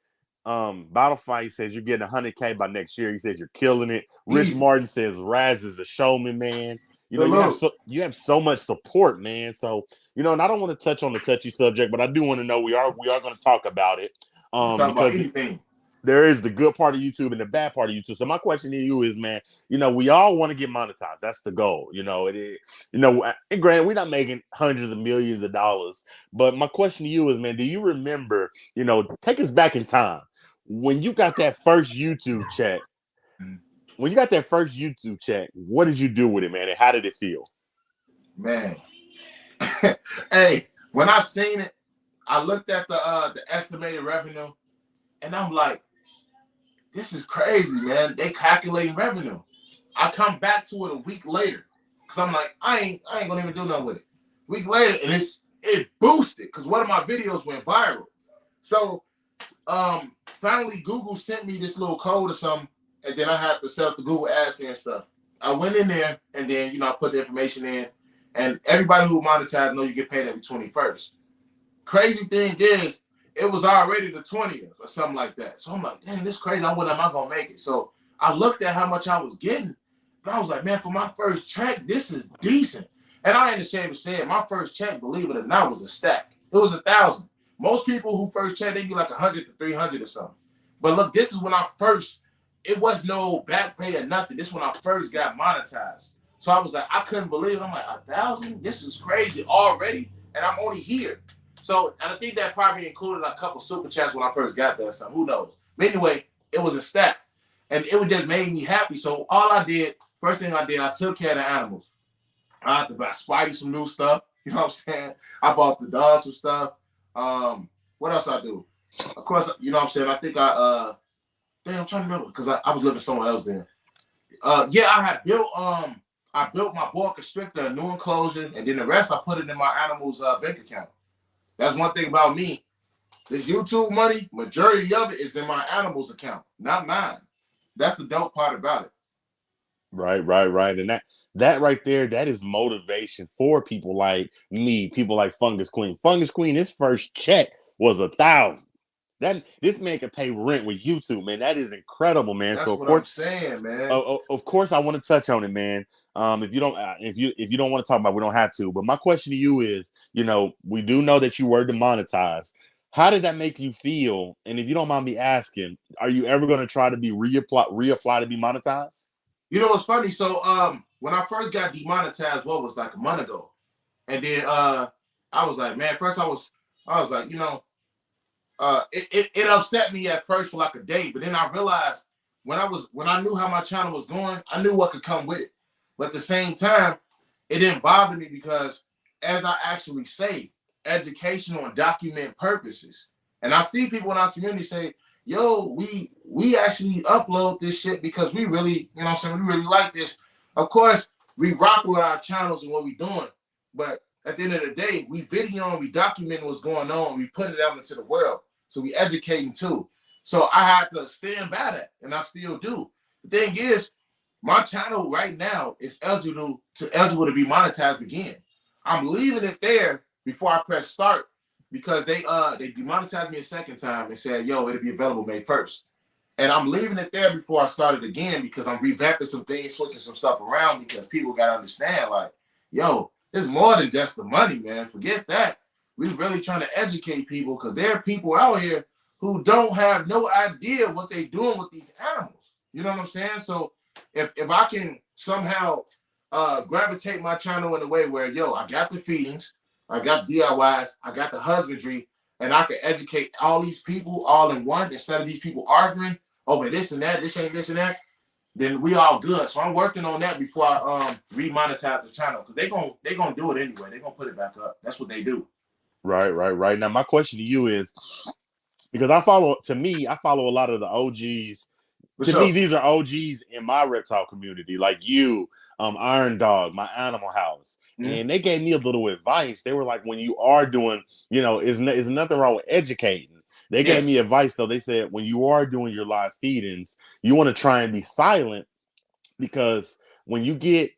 Battle Fight says you're getting 100K by next year. He says you're killing it. Rich Martin says Raas is a showman, man. You know, you have so much support, man. So, you know, and I don't want to touch on the touchy subject, but I do want to know we are going to talk about it. Talk about anything. There is the good part of YouTube and the bad part of YouTube. So my question to you is, man, you know, we all want to get monetized. That's the goal. You know, and granted, we're not making hundreds of millions of dollars. But my question to you is, man, do you remember, you know, take us back in time when you got that first YouTube check? When you got that first YouTube check, what did you do with it, man? And how did it feel? Man. Hey, when I seen it, I looked at the estimated revenue, and I'm like, this is crazy, man. They calculating revenue. I come back to it a week later because I'm like, I ain't gonna even do nothing with it. A week later, and it boosted because one of my videos went viral. So finally Google sent me this little code or something, and then I had to set up the Google AdSense stuff. I went in there, and then, you know, I put the information in, and everybody who monetized know you get paid every 21st. Crazy thing is, it was already the 20th or something like that. So I'm like, dang, this is crazy. When am I gonna make it? So I looked at how much I was getting, but I was like, man, for my first check, this is decent. And I ain't ashamed to say it. My first check, believe it or not, was a stack. It was 1,000. Most people who first check, they get like 100 to 300 or something. But look, this is when it was no back pay or nothing. This is when I first got monetized. So I was like, I couldn't believe it. I'm like, 1,000? This is crazy already, and I'm only here. So, and I think that probably included a couple super chats when I first got there or something. Who knows? But anyway, it was a stack. And it just made me happy. So first thing I did, I took care of the animals. I had to buy Spidey some new stuff. You know what I'm saying? I bought the dog some stuff. What else I do? Of course, you know what I'm saying? I think I'm trying to remember because I was living somewhere else then. I built my boa constrictor, a new enclosure, and then the rest I put it in my animals' bank account. That's one thing about me. This YouTube money, majority of it is in my animals account, not mine. That's the dope part about it. Right. And that right there, that is motivation for people like me, people like Fungus Queen. Fungus Queen, his first check was 1,000. That this man can pay rent with YouTube, man. That is incredible, man. So That's what I'm saying, man. of course, I want to touch on it, man. If you don't want to talk about it, we don't have to. But my question to you is, we do know that you were demonetized. How did that make you feel? And if you don't mind me asking, are you ever going to try to be reapply to be monetized? You know what's funny? So when I first got demonetized, what was like a month ago, and then I was like, man, first I was like, it upset me at first for like a day, but then I realized when I knew how my channel was going, I knew what could come with it. But at the same time, it didn't bother me because, as I actually say, educational and document purposes. And I see people in our community say, yo, we actually upload this shit because we really, we really like this. Of course, we rock with our channels and what we're doing. But at the end of the day, we video and we document what's going on. We put it out into the world. So we educating too. So I had to stand by that, and I still do. The thing is, my channel right now is eligible to be monetized again. I'm leaving it there before I press start because they demonetized me a second time and said, yo, it'll be available May 1st. And I'm leaving it there before I start it again because I'm revamping some things, switching some stuff around because people got to understand, like, yo, it's more than just the money, man. Forget that. We're really trying to educate people because there are people out here who don't have no idea what they're doing with these animals. You know what I'm saying? So if I can somehow gravitate my channel in a way where, yo, I got the feedings, I got DIYs, I got the husbandry, and I can educate all these people all in one instead of these people arguing over this and that, this ain't this and that, then we all good. So I'm working on that before I remonetize the channel because they gonna do it anyway. They're gonna put it back up. That's what they do. Right. Now, my question to you is, because I follow a lot of the OGs. Me, these are OGs in my reptile community, like you, Iron Dog, my Animal House. Mm-hmm. And they gave me a little advice. They were like, when you are doing, is nothing wrong with educating. They gave me advice, though. They said, when you are doing your live feedings, you want to try and be silent because when you get,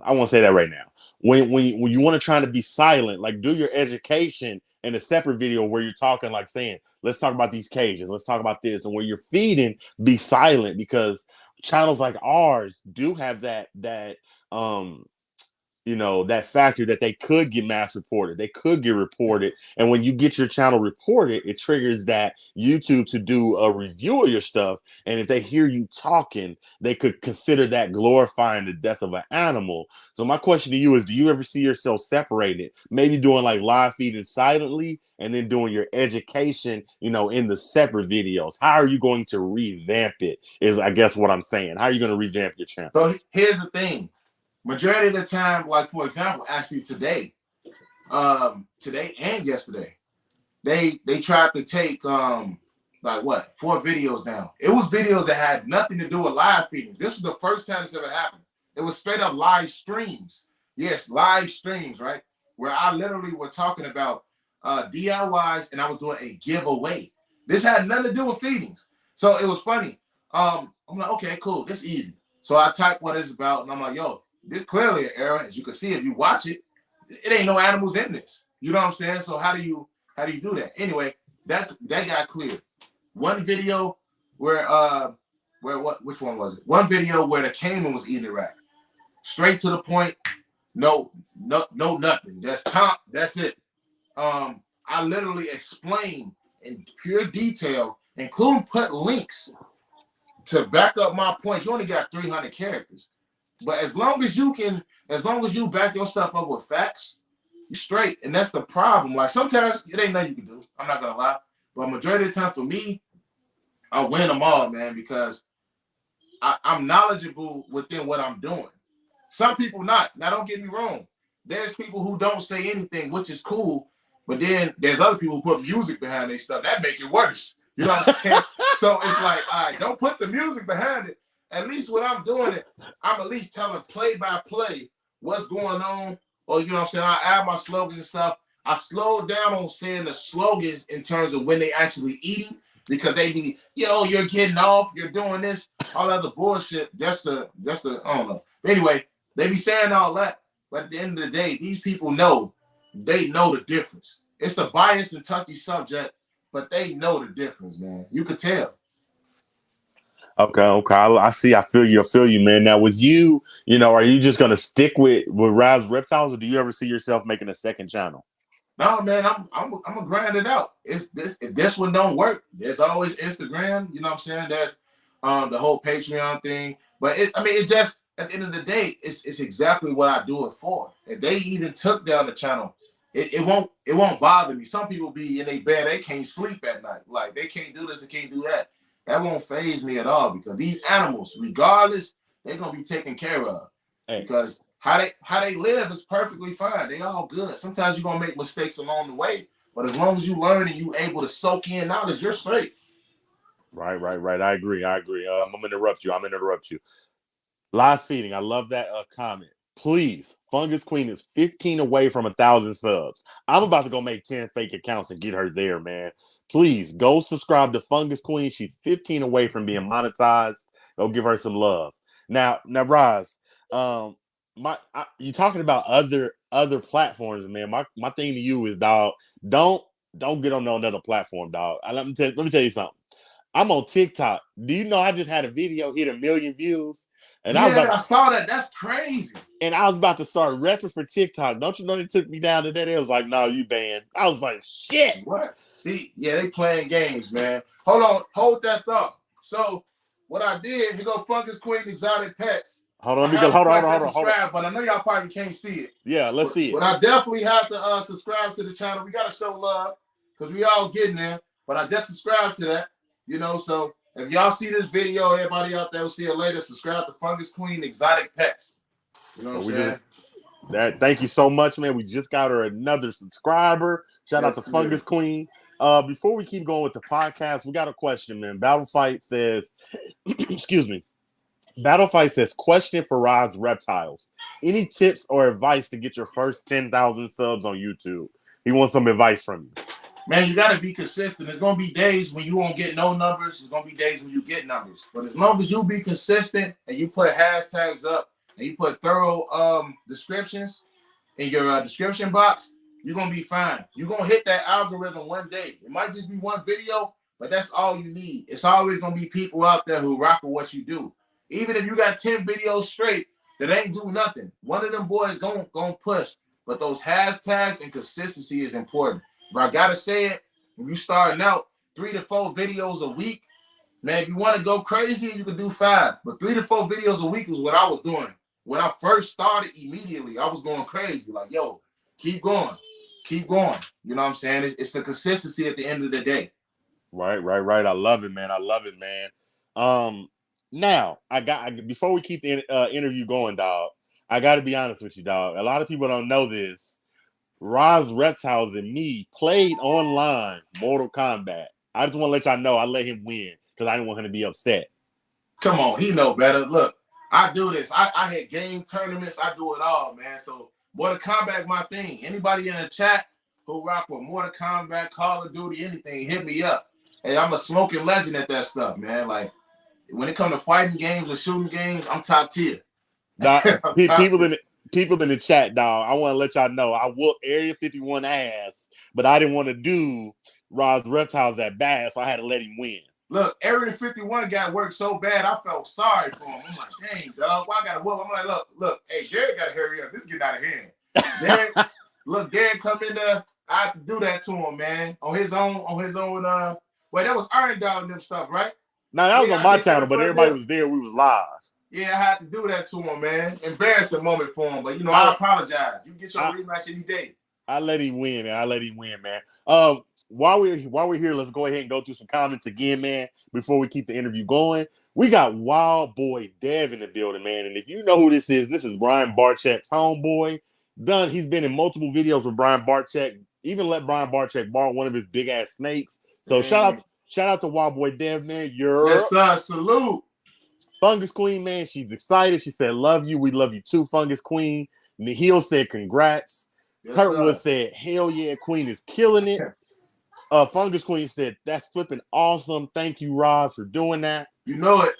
I won't say that right now. When you want to try to be silent, like do your education in a separate video where you're talking, like saying, let's talk about these cages, let's talk about this, and where you're feeding, be silent because channels like ours do have that that factor that they could get mass reported, they could get reported, and when you get your channel reported, it triggers that YouTube to do a review of your stuff, and if they hear you talking, they could consider that glorifying the death of an animal. So my question to you is, do you ever see yourself separated, maybe doing like live feeding silently and then doing your education in the separate videos? How are you going to revamp it is, I guess, what I'm saying. How are you going to revamp your channel? So here's the thing. Majority of the time, like for example, actually today and yesterday, they tried to take 4 videos down. It was videos that had nothing to do with live feedings. This was the first time this ever happened. It was straight up live streams. Yes, live streams, right? Where I literally were talking about DIYs and I was doing a giveaway. This had nothing to do with feedings. So it was funny. I'm like, okay, cool, this is easy. So I typed what it's about and I'm like, yo, this clearly an error. As you can see, if you watch it, it ain't no animals in this. You know what I'm saying? So how do you do that? Anyway, that got cleared. One video where which one was it? One video where the caiman was eating a rat. Straight to the point. No, nothing. Just chomp. That's it. I literally explained in pure detail, including put links to back up my points. You only got 300 characters. But as long as you back yourself up with facts, you're straight. And that's the problem. Like sometimes it ain't nothing you can do. I'm not gonna lie. But majority of the time for me, I win them all, man, because I'm knowledgeable within what I'm doing. Some people not. Now don't get me wrong. There's people who don't say anything, which is cool. But then there's other people who put music behind their stuff. That make it worse. You know what I'm saying? So it's like, all right, don't put the music behind it. At least when I'm doing it, I'm at least telling play by play what's going on. Or, you know what I'm saying? I add my slogans and stuff. I slowed down on saying the slogans in terms of when they actually eating because they be, yo, you're getting off, you're doing this, all other bullshit, just to, I don't know. But anyway, they be saying all that, but at the end of the day, these people know, they know the difference. It's a biased and touchy subject, but they know the difference, man. You could tell. Okay. I see. I feel you, man. Now, with you, are you just gonna stick with Raas Reptiles, or do you ever see yourself making a second channel? No, man, I'm gonna grind it out. It's this if this one don't work, there's always Instagram. You know what I'm saying? There's the whole Patreon thing. But it just at the end of the day, it's exactly what I do it for. If they even took down the channel, it won't bother me. Some people be in their bed, they can't sleep at night. Like they can't do this, they can't do that. That won't faze me at all because these animals, regardless, they're gonna be taken care of. Hey. Because how they live is perfectly fine. They all good. Sometimes you're gonna make mistakes along the way, but as long as you learn and you able to soak in knowledge, you're straight. Right. I agree. I'm gonna interrupt you. Live feeding. I love that comment. Please, Fungus Queen is 15 away from 1,000 subs. I'm about to go make 10 fake accounts and get her there, man. Please go subscribe to Fungus Queen. She's 15 away from being monetized. Go give her some love. Now, Raas, you talking about other platforms, man. My thing to you is, dog, don't get on no another platform, dog. Let me tell you something. I'm on TikTok. Do you know I just had a video hit 1 million views? And I saw that. That's crazy. And I was about to start repping for TikTok. Don't you know they took me down today? They was like, "No, you banned." I was like, "Shit." What? See, yeah, they playing games, man. Hold that thought. So what I did, here go Fungus Queen Exotic Pets. Hold on, hold on. But I know y'all probably can't see it. Yeah, let's see it. But I definitely have to subscribe to the channel. We gotta show love because we all getting there. But I just subscribed to that, so if y'all see this video, everybody out there will see it later. Subscribe to Fungus Queen Exotic Pets. You know what I'm saying? Thank you so much, man. We just got her another subscriber. Shout out to Fungus Queen. Before we keep going with the podcast, we got a question, man. Battle Fight says, excuse me. Battle Fight says, question for Raas Reptiles. Any tips or advice to get your first 10,000 subs on YouTube? He wants some advice from you. Man, you got to be consistent. There's going to be days when you won't get no numbers. There's going to be days when you get numbers. But as long as you be consistent and you put hashtags up and you put thorough descriptions in your description box, you're going to be fine. You're going to hit that algorithm one day. It might just be one video, but that's all you need. It's always going to be people out there who rock with what you do. Even if you got 10 videos straight that ain't do nothing, one of them boys going to push. But those hashtags and consistency is important. But I gotta say it, when you starting out 3 to 4 videos a week, man, if you want to go crazy, you can do 5. But 3 to 4 videos a week was what I was doing. When I first started, immediately, I was going crazy. Like, yo, keep going. You know what I'm saying? It's the consistency at the end of the day. Right. I love it, man. Now, before we keep the interview going, dog, I got to be honest with you, dog. A lot of people don't know this. Raas Reptiles and me played online Mortal Kombat. I just want to let y'all know I let him win because I didn't want him to be upset. Come on, he know better. Look, I do this. I hit game tournaments. I do it all, man. So Mortal Kombat is my thing. Anybody in the chat who rock with Mortal Kombat, Call of Duty, anything, hit me up. Hey, I'm a smoking legend at that stuff, man. Like when it comes to fighting games or shooting games, I'm top tier. People in the chat, dog, I want to let y'all know I whooped Area 51 ass, but I didn't want to do Raas Reptiles that bad, so I had to let him win. Look, Area 51 got worked so bad, I felt sorry for him. I'm like, dang, dog, why I got to whoop? I'm like, look, hey, Derek got to hurry up. This is getting out of hand. Derek come in there. I have to do that to him, man. On his own, that was Iron Dog and them stuff, right? No, that was on my channel, but everybody was there. We was live. Yeah, I had to do that to him, man. Embarrassing moment for him, but I apologize. You get your rematch any day. I let him win, man. While we're here, let's go ahead and go through some comments again, man. Before we keep the interview going, we got Wild Boy Dev in the building, man. And if you know who this is Brian Barczyk's homeboy. He's been in multiple videos with Brian Barczyk. Even let Brian Barczyk borrow one of his big ass snakes. So shout out to Wild Boy Dev, man. Yes, sir. Salute. Fungus Queen, man, she's excited. She said, love you. We love you too, Fungus Queen. Nihil said, congrats. Yes, Kurtwood said, hell yeah, Queen is killing it. Fungus Queen said, "That's flipping awesome. Thank you, Raas, for doing that." You know it.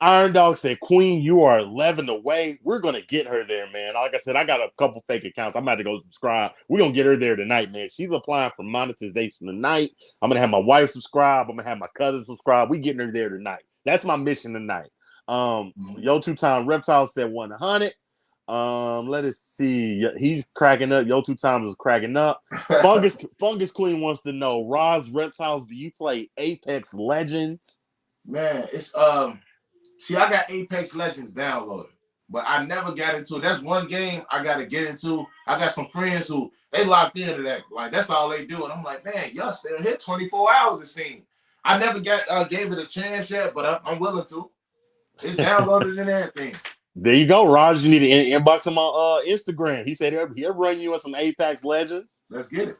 Iron Dog said, "Queen, you are 11 away. We're gonna get her there, man. Like I said, I got a couple fake accounts. I'm about to go subscribe. We're gonna get her there tonight, man. She's applying for monetization tonight. I'm gonna have my wife subscribe. I'm gonna have my cousin subscribe. We getting her there tonight. That's my mission tonight." Yo, 2-time Reptile said 100. Let us see. He's cracking up. Yo, 2 times is cracking up. Fungus Queen wants to know, Raas, Reptiles, do you play Apex Legends? Man, it's see, I got Apex Legends downloaded, but I never got into it. That's one game I gotta get into. I got some friends who they locked into that. Like, that's all they do. And I'm like, man, y'all still here 24 hours it seems. I never gave it a chance yet, but I'm willing to. It's downloaded and everything. There you go, Raj. You need to inbox him on Instagram. He said he'll run you in some Apex Legends. Let's get it.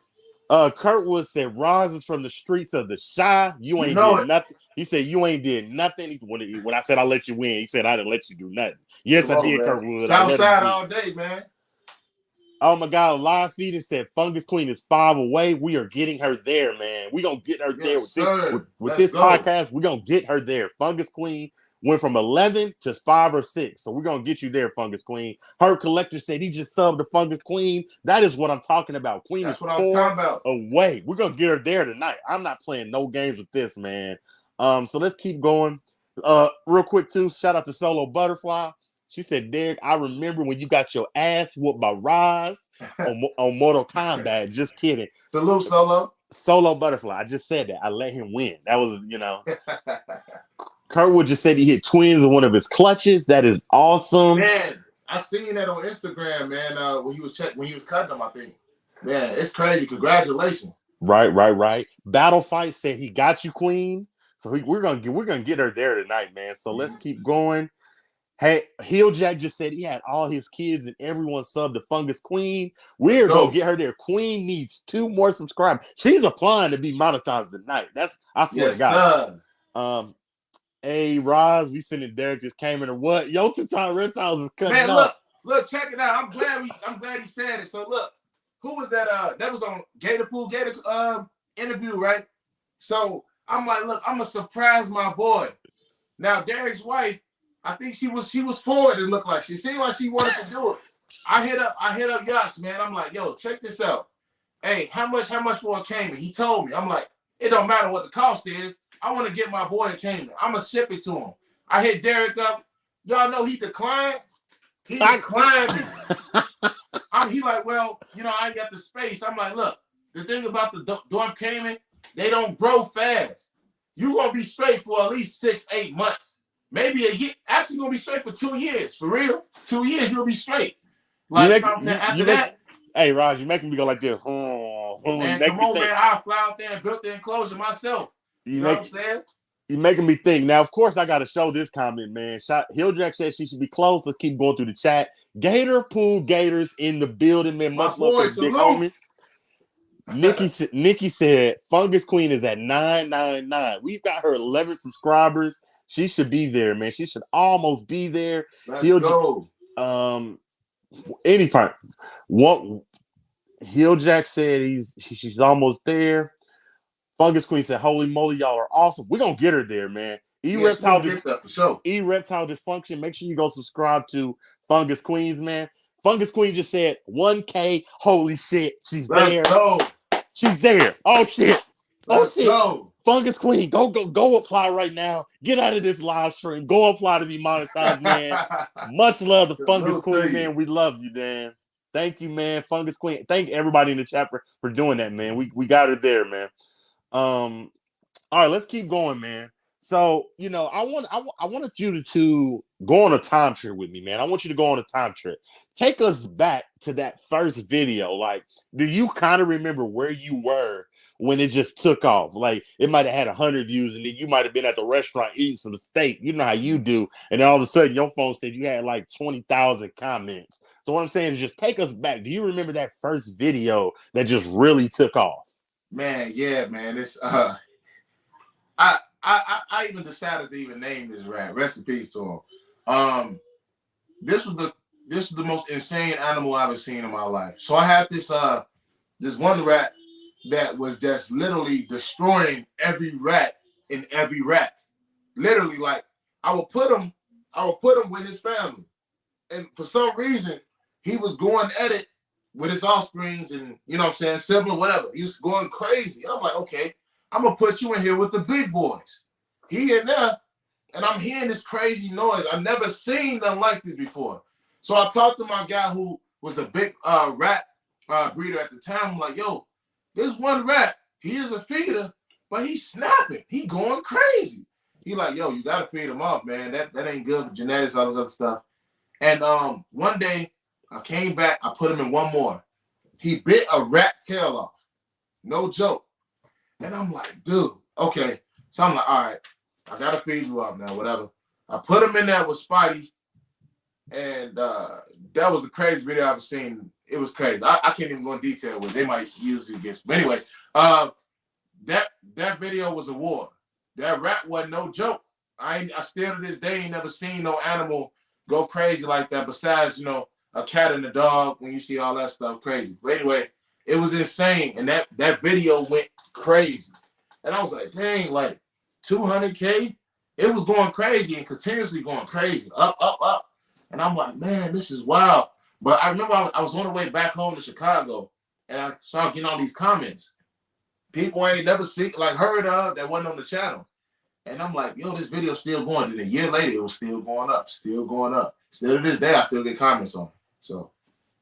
Kurtwood said, "Raj is from the streets of the Shy. You ain't did nothing." He said, "You ain't did nothing." When I said I let you win, he said I didn't let you do nothing. Yes, I did, Kurtwood. Southside all day, man. Oh my God, live feed and said Fungus Queen is 5 away. We are getting her there, man. We're gonna get her there with this podcast. We're gonna get her there. Fungus Queen went from 11 to 5 or 6. So we're going to get you there, Fungus Queen. Herb Collector said he just subbed the Fungus Queen. That is what I'm talking about. Queen That's is what I'm talking about. Away. We're going to get her there tonight. I'm not playing no games with this, man. So let's keep going. Real quick, too, shout out to Solo Butterfly. She said, "Derek, I remember when you got your ass whooped by Raas on Mortal Kombat." Just kidding. Salute, Solo. Solo Butterfly. I just said that. I let him win. That was, Kurtwood just said he hit twins in one of his clutches. That is awesome. Man, I seen that on Instagram, man. When he was cutting them, I think. Man, it's crazy. Congratulations. Right. Battle Fight said he got you, Queen. So we're gonna get her there tonight, man. So let's keep going. Hey, Heel Jack just said he had all his kids and everyone subbed to Fungus Queen. We're gonna get her there. Queen needs 2 more subscribers. She's applying to be monetized tonight. I swear to God. Sir. Hey, Raas, we sending Derek just came in or what? Yo, 2-time Reptiles is cutting man, up. Look, check it out. I'm glad he said it. So look, who was that? That was on Gator interview, right? So I'm like, look, I'm gonna surprise my boy. Now Derek's wife, I think she was for it. It looked like she seemed like she wanted to do it. I hit up Yachts, man. I'm like, yo, check this out. Hey, how much for a Cayman? He told me. I'm like, it don't matter what the cost is. I want to get my boy a Cayman. I'm going to ship it to him. I hit Derek up. Y'all know he declined? He declined me. He like, well, I ain't got the space. I'm like, look, the thing about the dwarf Cayman, they don't grow fast. You going to be straight for at least 6-8 months. Maybe a year. Actually, going to be straight for 2 years. For real. 2 years, you'll be straight. Like, after that. Hey, Raj, you're making me go like this. Man, come on, man. I'll fly out there and build the enclosure myself. You know what I'm saying? You're making me think. Now, of course, I got to show this comment, man. Hilljack said she should be close. Let's keep going through the chat. Gator Pool Gators in the building, man. Much love to the big homie. Nikki said Fungus Queen is at 999. We've got her 11 subscribers. She should be there, man. She should almost be there. Let's go. Any part. What Hilljack said she's almost there. Fungus Queen said, "Holy moly, y'all are awesome. We're gonna get her there, man." Reptile Dysfunction. Make sure you go subscribe to Fungus Queens, man. Fungus Queen just said 1K. Holy shit, she's there. Go. She's there. Oh shit. Let's go. Fungus Queen, go apply right now. Get out of this live stream. Go apply to be monetized, man. Much love to Fungus Queen, man. We love you, Dan. Thank you, man. Fungus Queen. Thank everybody in the chat for doing that, man. We got her there, man. All right, let's keep going, man. So, I wanted you to go on a time trip with me, man. I want you to go on a time trip. Take us back to that first video. Like, do you kind of remember where you were when it just took off? Like, it might have had 100 views, and then you might have been at the restaurant eating some steak. You know how you do. And then all of a sudden, your phone said you had like 20,000 comments. So what I'm saying is just take us back. Do you remember that first video that just really took off? Man, yeah, man. It's I even decided to even name this rat. Rest in peace to him. This was the most insane animal I've ever seen in my life. So I had this one rat. that was just literally destroying every rat in every rack. Literally, like I would put him with his family. And for some reason, he was going at it with his offsprings and, you know what I'm saying, sibling, whatever. He was going crazy. And I'm like, okay, I'm going to put you in here with the big boys. He in there, and I'm hearing this crazy noise. I've never seen nothing like this before. So I talked to my guy who was a big rat breeder at the time. I'm like, yo, this one rat, he is a feeder, but he's snapping. He going crazy. He like, yo, you got to feed him off, man. That ain't good with genetics, all this other stuff. And one day I came back, I put him in one more. He bit a rat tail off. No joke. And I'm like, dude, okay. So I'm like, all right, I gotta feed you up now, whatever. I put him in there with Spidey, and that was the craziest video I've ever seen. It was crazy. I can't even go in detail with it. They might use it against me. But anyway, that video was a war. That rat wasn't no joke. I still to this day ain't never seen no animal go crazy like that besides, you know, a cat and a dog when you see all that stuff crazy. But anyway, it was insane. And that video went crazy. And I was like, dang, like 200K? It was going crazy and continuously going crazy. Up, up, up. And I'm like, man, this is wild. But I remember I was on the way back home to Chicago and I started getting all these comments. People I ain't never seen, like heard of that wasn't on the channel. And I'm like, yo, this video's still going. And a year later, it was still going up, still going up. Still to this day, I still get comments on it. So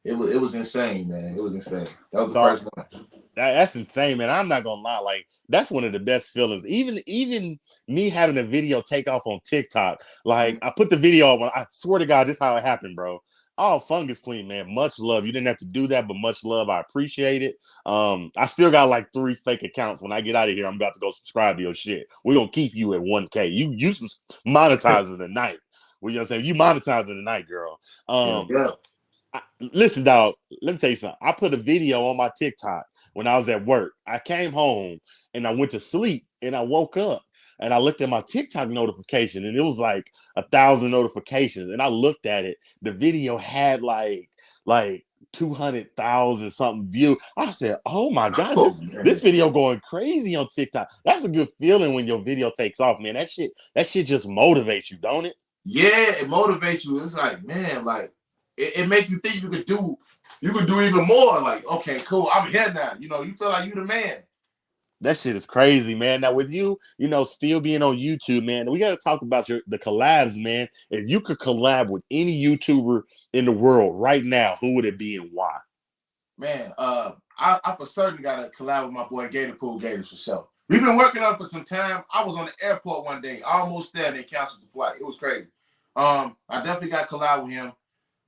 it was insane, man. It was insane. That was the first one. That's insane, man. I'm not gonna lie. Like, that's one of the best feelings. Even me having a video take off on TikTok. Like, I put the video on. I swear to God, this is how it happened, bro. Oh, Fungus Queen, man. Much love. You didn't have to do that, but much love. I appreciate it. I still got like 3 fake accounts. When I get out of here, I'm about to go subscribe to your shit. We're gonna keep you at 1K. You monetizing tonight. Well, you know what I'm saying? You monetizing tonight, girl. Listen, dog, let me tell you something. I put a video on my TikTok when I was at work. I came home and I went to sleep and I woke up and I looked at my TikTok notification and it was like 1,000 notifications. And I looked at it. The video had like 200,000 something views. I said, oh my God, this video going crazy on TikTok. That's a good feeling when your video takes off, man. That shit just motivates you, don't it? Yeah, it motivates you. It's like, man, like it makes you think you could do even more. Like, okay, cool, I'm here now. You know, you feel like you the man. That shit is crazy, man. Now with you, you know, still being on YouTube, man, we got to talk about the collabs, man. If you could collab with any YouTuber in the world right now, who would it be and why? Man, I for certain got to collab with my boy Gator Pool Gators for sure. We've been working on it for some time. I was on the airport one day, almost there, and they canceled the flight. It was crazy. I definitely got to collab with him.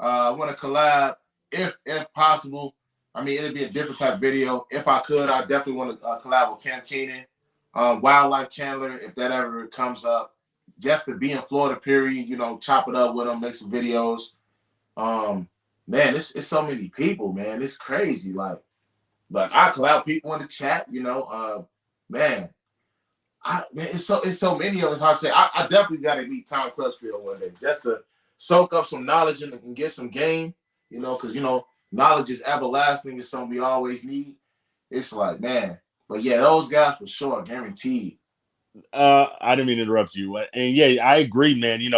I want to collab if possible. I mean, it'd be a different type of video. If I could, I definitely want to collab with Cam Keenan, Wildlife Chandler, if that ever comes up. Just to be in Florida, period. You know, chop it up with them, make some videos. Man, it's so many people, man. It's crazy. Like I collab with people in the chat. You know, man, it's so many of us. Hard to say. I definitely got to meet Tom Crutchfield one day just to soak up some knowledge and get some game. You know, because you know. Knowledge is everlasting. It's something we always need. It's like, man. But yeah, those guys for sure, guaranteed. I didn't mean to interrupt you. And yeah, I agree, man. You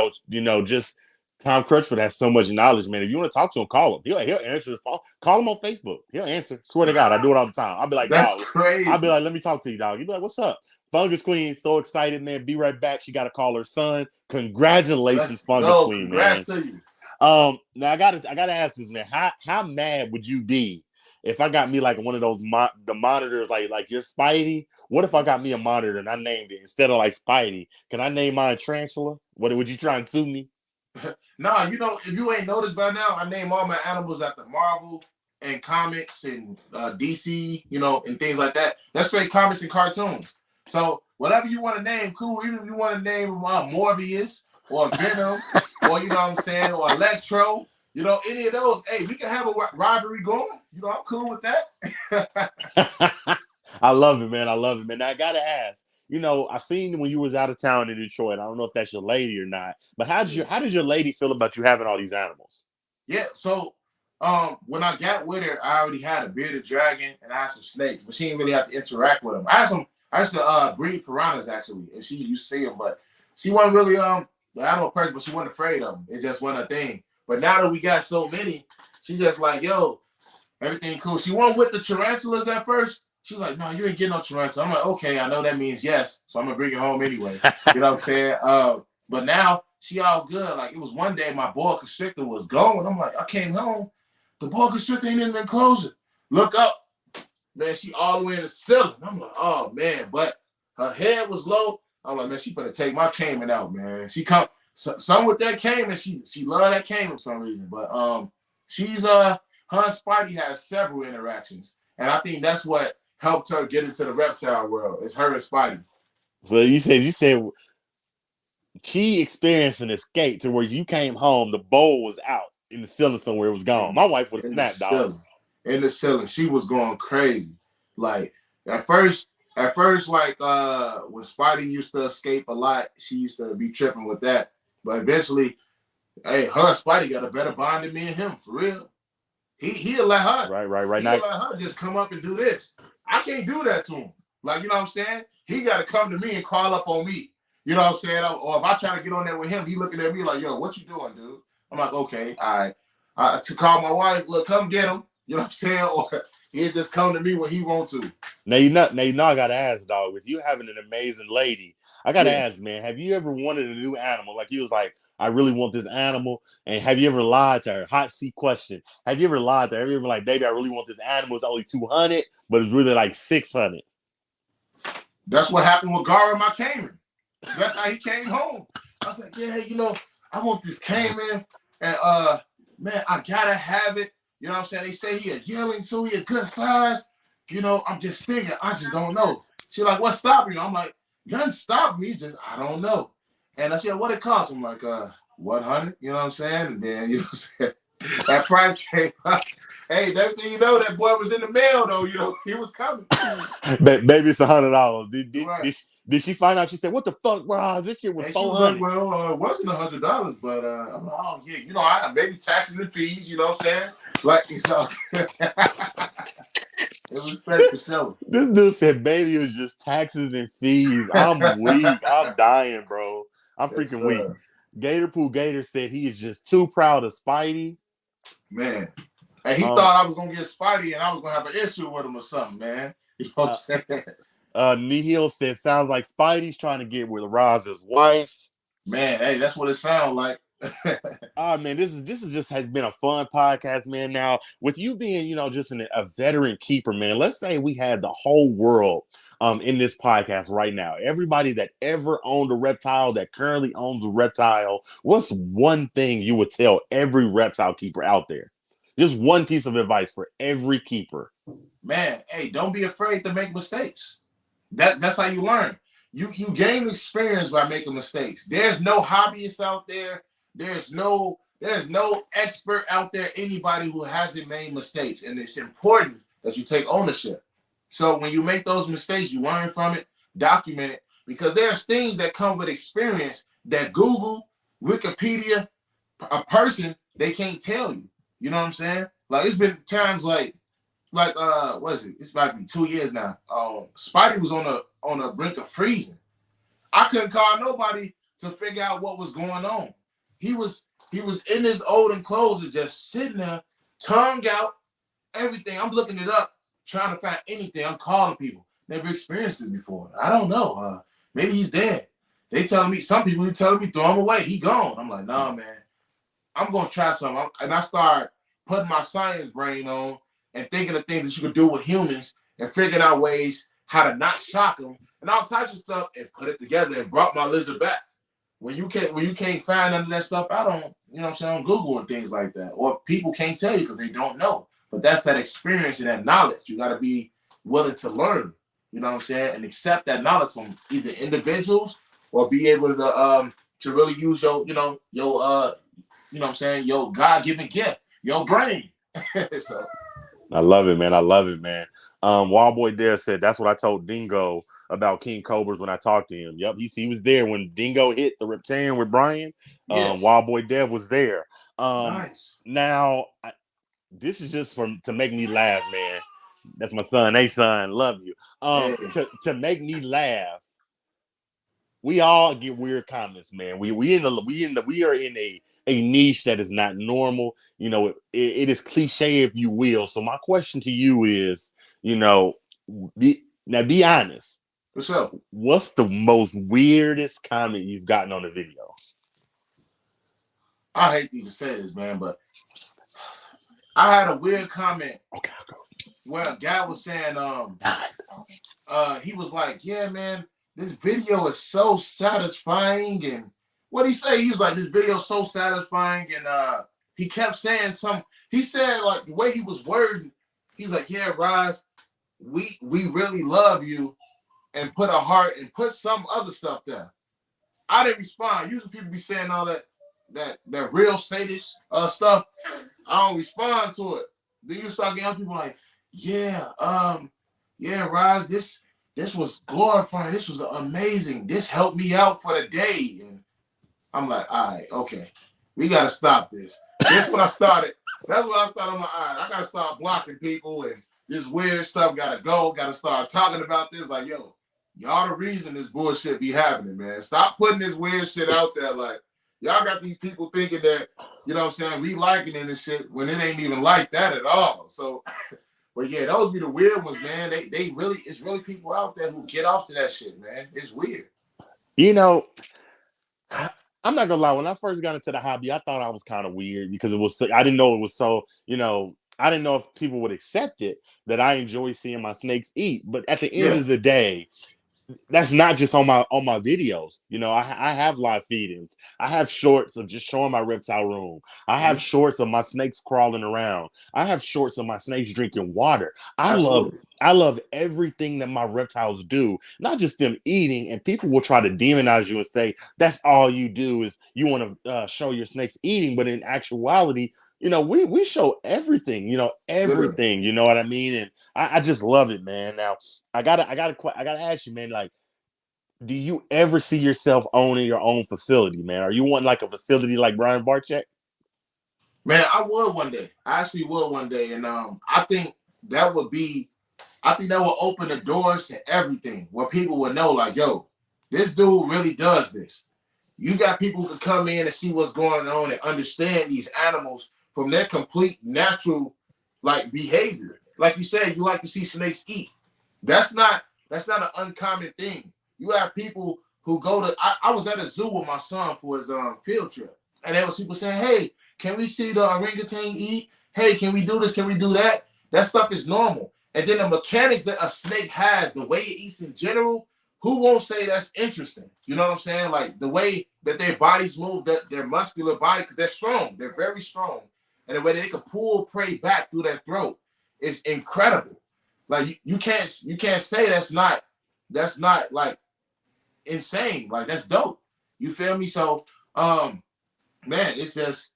know, just Tom Crutchfield has so much knowledge, man. If you want to talk to him, call him. He'll answer his phone. Call him on Facebook. He'll answer. Swear to God, I do it all the time. I'll be like, that's dog. Crazy. I'll be like, let me talk to you, dog. You'll be like, what's up? Fungus Queen, so excited, man. Be right back. She got to call her son. Congratulations, Fungus Queen, Congrats man. To you. Now I gotta ask this, man. How mad would you be if I got me like one of those the monitors, like your Spidey? What if I got me a monitor and I named it instead of like Spidey? Can I name mine Tarantula? What would you try and sue me? No, you know, if you ain't noticed by now, I name all my animals after Marvel and comics and DC, you know, and things like that. That's straight comics and cartoons. So whatever you want to name, cool. Even if you want to name Morbius or Venom, or you know what I'm saying, or Electro, you know, any of those, hey, we can have a rivalry going. You know, I'm cool with that. I love it, man. I love it, man. Now, I gotta ask. You know, I seen when you was out of town in Detroit. I don't know if that's your lady or not, but how does your lady feel about you having all these animals? Yeah, so When I got with her, I already had a bearded dragon and I had some snakes, but she didn't really have to interact with them. I used to breed piranhas actually, and she used to see them, but she wasn't really the animal person, but she wasn't afraid of them. It just wasn't a thing. But now that we got so many, she just like, yo, everything cool. She wasn't with the tarantulas at first. She was like, no, you ain't getting no tarantula. I'm like, okay, I know that means yes, so I'm gonna bring it home anyway. You know what I'm saying? But now she all good. Like it was one day my boa constrictor was going. I'm like, I came home, the boa constrictor ain't in the enclosure. Look up, man, she all the way in the ceiling. I'm like, oh man, but her head was low. I'm like, man, she gonna take my Cayman out, man. She come some with that Cayman. She love that Cayman for some reason, but she's her and Spidey has several interactions, and I think that's what helped her get into the reptile world. It's her and Spidey. So you said she experienced an escape to where you came home, the bowl was out in the ceiling somewhere, it was gone. My wife would have snapped, dog. In the ceiling, she was going crazy. Like at first, like when Spidey used to escape a lot, she used to be tripping with that. But eventually, hey, her and Spidey got a better bond than me and him for real. He'll let her right now. He'll let her just come up and do this. I can't do that to him. Like, you know what I'm saying? He got to come to me and crawl up on me. You know what I'm saying? Or if I try to get on there with him, he looking at me like, yo, what you doing, dude? I'm like, okay, all right. To call my wife, look, come get him. You know what I'm saying? Or he'll just come to me when he wants to. Now you know I gotta ask, dog, with you having an amazing lady, I gotta ask, man, have you ever wanted a new animal? Like you was like, I really want this animal. And have you ever lied to her? Hot seat question. Have you ever lied to her? Have you ever like, baby, I really want this animal. It's only 200, but it's really like 600. That's what happened with Gara, my Cayman. That's how he came home. I was like, yeah, you know, I want this Cayman, and man, I gotta have it. You know what I'm saying? They say he a yearling, so he a good size. You know, I'm just thinking, I just don't know. She's like, what's stopping you? I'm like, nothing stopped me, just I don't know. And I said, what it cost? I'm like, 100, you know what I'm saying? And then, you know what I'm saying? That price came up. Hey, that thing, you know, that boy was in the mail, though. You know, he was coming. Baby, it's $100. Did she find out? She said, what the fuck, Raas? This shit was $400. She was like, well, it wasn't $100, but I'm like, oh, yeah, you know, maybe taxes and fees, you know what I'm saying? Like, so, it was straight for sure. This dude said, baby, it was just taxes and fees. I'm weak. I'm dying, bro. I'm freaking weak. Gator said he is just too proud of Spidey. Man. And he thought I was going to get Spidey and I was going to have an issue with him or something, man. You know what I'm saying? Nihil said, sounds like Spidey's trying to get with Raas's wife. Man, hey, that's what it sounds like. Man, this is just has been a fun podcast, man. Now, with you being, you know, just a veteran keeper, man, let's say we had the whole world in this podcast right now. Everybody that ever owned a reptile, that currently owns a reptile, what's one thing you would tell every reptile keeper out there? Just one piece of advice for every keeper. Man, hey, don't be afraid to make mistakes. That's how you learn. You gain experience by making mistakes. There's no hobbyists out there. There's no expert out there, anybody who hasn't made mistakes. And it's important that you take ownership. So when you make those mistakes, you learn from it, document it, because there's things that come with experience that Google, Wikipedia, a person, they can't tell you. You know what I'm saying? Like, it's been times like what is it? It's about to be 2 years now. Spidey was on the brink of freezing. I couldn't call nobody to figure out what was going on. He was in his old enclosure, just sitting there, tongue out, everything. I'm looking it up, trying to find anything. I'm calling people. Never experienced it before. I don't know. Maybe he's dead. Some people telling me throw him away. He gone. I'm like, nah, man. I'm gonna try something. And I start putting my science brain on and thinking of things that you could do with humans and figuring out ways how to not shock them and all types of stuff and put it together and brought my lizard back. When you can't find none of that stuff out on, you know what I'm saying, on Google and things like that, or people can't tell you because they don't know. But that's that experience and that knowledge. You got to be willing to learn, you know what I'm saying, and accept that knowledge from either individuals or be able to really use your God-given gift, your brain. So I love it, man. I love it, man. Wild Boy Dare said that's what I told Dingo about King Cobras when I talked to him. Yep, he was there when Dingo hit the Reptilian with Brian. Wild Boy Dev was there. Nice. Now, this is just to make me laugh, man. That's my son. Hey, son, love you. Hey, To make me laugh. We all get weird comments, man. We are in a niche that is not normal. You know, it is cliche, if you will. So my question to you is, you know, be honest. for sure. What's the most weirdest comment you've gotten on a video? I hate to even say this, man, but I had a weird comment. Okay. Where a guy was saying, he was like, yeah, man, this video is so satisfying. And what he say? He was like, this video is so satisfying. And he kept saying he said, like, the way he was wording, he's like, yeah, Raas, we really love you, and put a heart and put some other stuff there. I didn't respond. Usually people be saying all that real sadist stuff. I don't respond to it. Then you start getting people like, yeah, Raas, this was glorifying. This was amazing. This helped me out for the day. And I'm like, all right, okay, we gotta stop this. That's when I started. That's when I started on my eye. I gotta start blocking people, and this weird stuff gotta go. Gotta start talking about this. Like, yo, y'all the reason this bullshit be happening, man. Stop putting this weird shit out there. Like, y'all got these people thinking that, you know what I'm saying, we liking it and shit when it ain't even like that at all. So. But yeah, those be the weird ones, man. They really, it's really people out there who get off to that shit, man. It's weird. You know, I'm not gonna lie. When I first got into the hobby, I thought I was kind of weird because I didn't know it was so, I didn't know if people would accept it, that I enjoy seeing my snakes eat. But at the end of the day, that's not just on my videos. You know, I have live feedings. I have shorts of just showing my reptile room. I have shorts of my snakes crawling around. I have shorts of my snakes drinking water. I love everything that my reptiles do, not just them eating. And people will try to demonize you and say that's all you do is you want to show your snakes eating, but in actuality, you know, we show everything, everything, you know what I mean? And I just love it, man. Now I gotta ask you, man, like, do you ever see yourself owning your own facility, man? Are you wanting like a facility like Brian Barczyk? Man, I would one day. I actually would one day. And I think that would open the doors to everything where people would know, like, yo, this dude really does this. You got people who can come in and see what's going on and understand these animals from their complete natural, like, behavior. Like you said, you like to see snakes eat. That's not an uncommon thing. You have people who go to. I was at a zoo with my son for his field trip, and there was people saying, "Hey, can we see the orangutan eat? Hey, can we do this? Can we do that?" That stuff is normal. And then the mechanics that a snake has, the way it eats in general, who won't say that's interesting? You know what I'm saying? Like the way that their bodies move, that their muscular body, because they're strong, they're very strong. And the way that they can pull prey back through their throat is incredible. Like you can't say that's not like insane. Like that's dope. You feel me? So man, it's just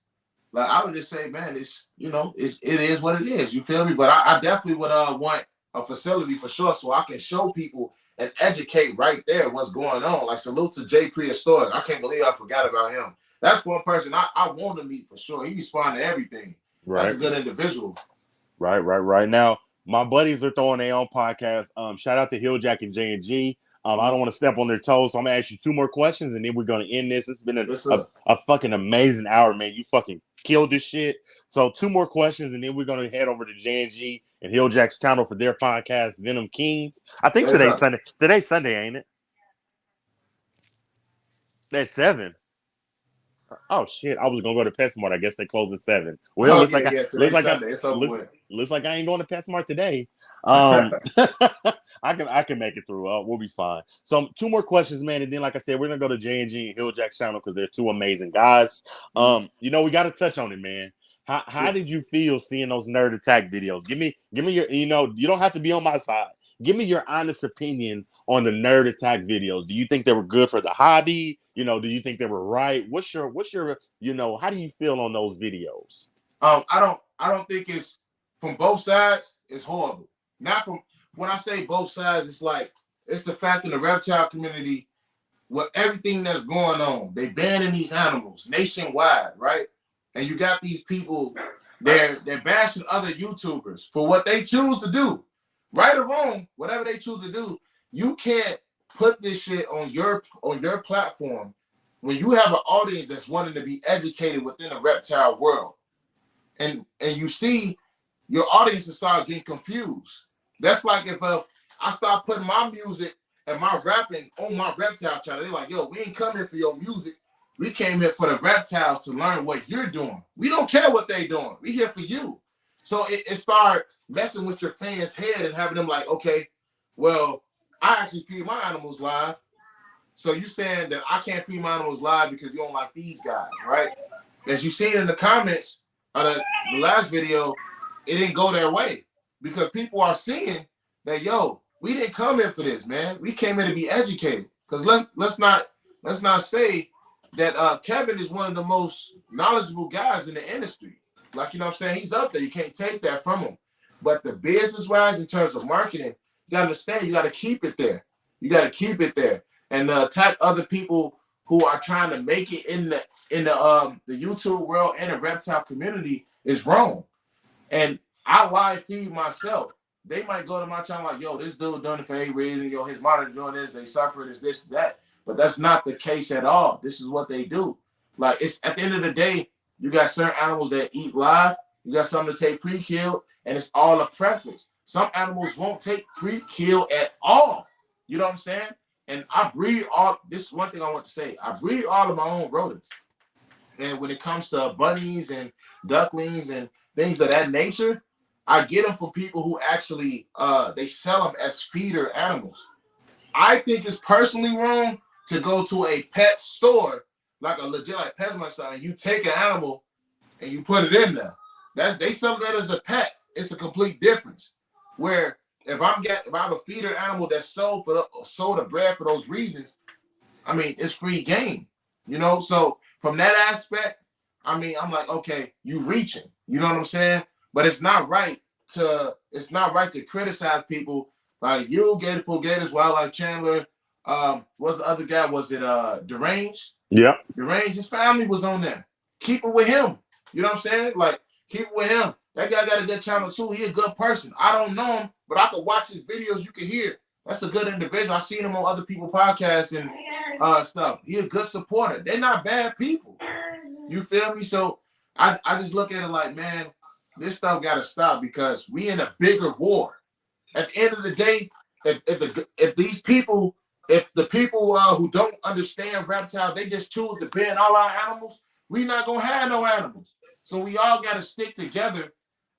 like I would just say, man, it's it is what it is. You feel me? But I definitely would want a facility for sure, so I can show people and educate right there what's going on. Like salute to Jay Prehistoric. I can't believe I forgot about him. That's one person I want to meet for sure. He responded to everything. Right. That's a good individual. Right. Now, my buddies are throwing their own podcast. Shout out to Hilljack and J&G. I don't want to step on their toes, so I'm going to ask you 2 more questions, and then we're going to end this. It's been a fucking amazing hour, man. You fucking killed this shit. So 2 more questions, and then we're going to head over to J&G and Hilljack's channel for their podcast, Venom Kings. I think today's Sunday. Today's Sunday, ain't it? That's 7. Oh shit! I was gonna go to PetSmart. I guess they close at 7. Well, looks like I ain't going to PetSmart today. I can make it through. We'll be fine. So 2 more questions, man, and then like I said, we're gonna go to J&G and Hilljack's channel because they're 2 amazing guys. We got to touch on it, man. How did you feel seeing those nerd attack videos? Give me your. You don't have to be on my side. Give me your honest opinion on the nerd attack videos. Do you think they were good for the hobby? Do you think they were right? What's your how do you feel on those videos? I don't think it's from both sides. It's horrible. Not from when I say both sides, it's like it's the fact in the reptile community with everything that's going on. They banning these animals nationwide, right? And you got these people they're bashing other YouTubers for what they choose to do, right or wrong, whatever they choose to do. You can't put this shit on your platform when you have an audience that's wanting to be educated within the reptile world, and you see your audience will start getting confused. That's like if I start putting my music and my rapping on my reptile channel. They're like, yo, we ain't come here for your music. We came here for the reptiles to learn what you're doing. We don't care what they doing. We here for you. So it started messing with your fans' head and having them like, okay, well, I actually feed my animals live. So you saying that I can't feed my animals live because you don't like these guys, right? As you seen in the comments of the last video, it didn't go their way because people are seeing that, yo, we didn't come here for this, man. We came here to be educated. Because let's not say that Kevin is one of the most knowledgeable guys in the industry. Like, you know what I'm saying? He's up there. You can't take that from him. But the business-wise, in terms of marketing, you got to understand, you got to keep it there. You got to keep it there. And attack other people who are trying to make it in the YouTube world and the reptile community is wrong. And I live feed myself. They might go to my channel like, yo, this dude doing it for a reason. Yo, his monitor doing this. They suffer this, that. But that's not the case at all. This is what they do. Like, it's at the end of the day, you got certain animals that eat live. You got some that take pre-kill, and it's all a preference. Some animals won't take pre-kill at all. You know what I'm saying? And I breed all. This is one thing I want to say. I breed all of my own rodents. And when it comes to bunnies and ducklings and things of that nature, I get them from people who actually they sell them as feeder animals. I think it's personally wrong to go to a pet store, like a legit like PetSmart store, and you take an animal and you put it in there. They sell that as a pet. It's a complete difference. Where if I have a feeder animal that's sold a bred for those reasons, I mean, it's free game, you know. So from that aspect, I mean, I'm like, okay, you reaching, you know what I'm saying? But it's not right to criticize people like you, Gators, Wildlife Chandler. What's the other guy? Was it Deranged? Yeah. Deranged, his family was on there. Keep it with him. You know what I'm saying? Like, keep it with him. That guy got a good channel too. He a good person. I don't know him, but I could watch his videos. You can hear. That's a good individual. I've seen him on other people's podcasts and stuff. He a good supporter. They're not bad people. You feel me? So I just look at it like, man, this stuff got to stop because we in a bigger war. At the end of the day, if the people who don't understand reptile, they just choose to ban all our animals, we not gonna have no animals. So we all got to stick together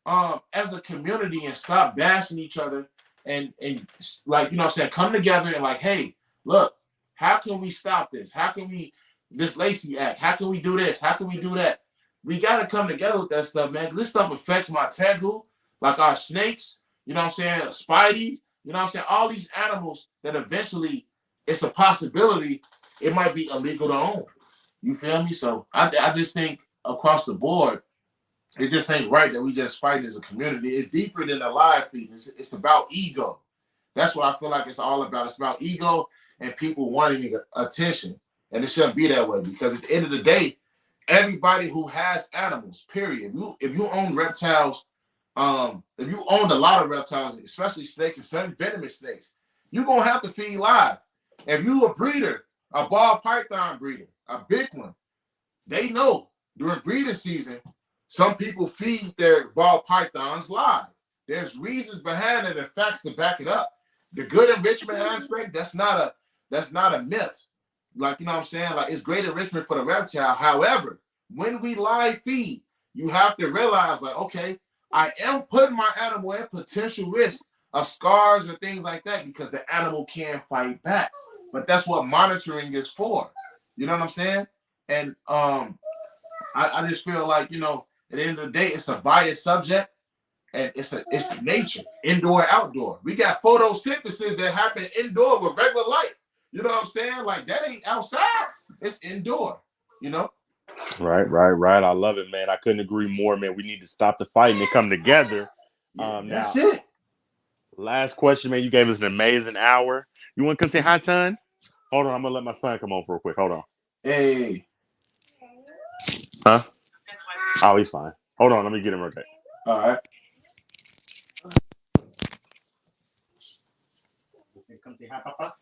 as a community and stop bashing each other and like, you know what I'm saying, come together and like, hey, look, how can we stop this? How can we this Lacey Act? How can we do this? How can we do that? We got to come together with that stuff, man. This stuff affects my tegu, like our snakes, you know what I'm saying, Spidey, you know what I'm saying, all these animals that eventually it's a possibility it might be illegal to own. You feel me? So I just think across the board, it just ain't right that we just fight as a community. It's deeper than a live feed. It's about ego. That's what I feel like it's all about. It's about ego and people wanting attention. And it shouldn't be that way because at the end of the day, everybody who has animals, period. If you own reptiles, if you owned a lot of reptiles, especially snakes and certain venomous snakes, you're going to have to feed live. If you a breeder, a ball python breeder, a big one, they know during breeding season, some people feed their ball pythons live. There's reasons behind it and facts to back it up. The good enrichment aspect, that's not a myth. Like, you know what I'm saying? Like, it's great enrichment for the reptile. However, when we live feed, you have to realize, like, okay, I am putting my animal at potential risk of scars or things like that because the animal can fight back. But that's what monitoring is for. You know what I'm saying? And I just feel like, you know, at the end of the day, it's a biased subject and it's nature, indoor, outdoor. We got photosynthesis that happen indoor with regular light. You know what I'm saying? Like, that ain't outside. It's indoor, you know? Right. I love it, man. I couldn't agree more, man. We need to stop the fight and come together. That's now, it. Last question, man. You gave us an amazing hour. You want to come say hi, son? Hold on. I'm going to let my son come on real quick. Hold on. Hey. Huh? Oh, he's fine. Hold on, let me get him okay. All right. Come say hi, Papa.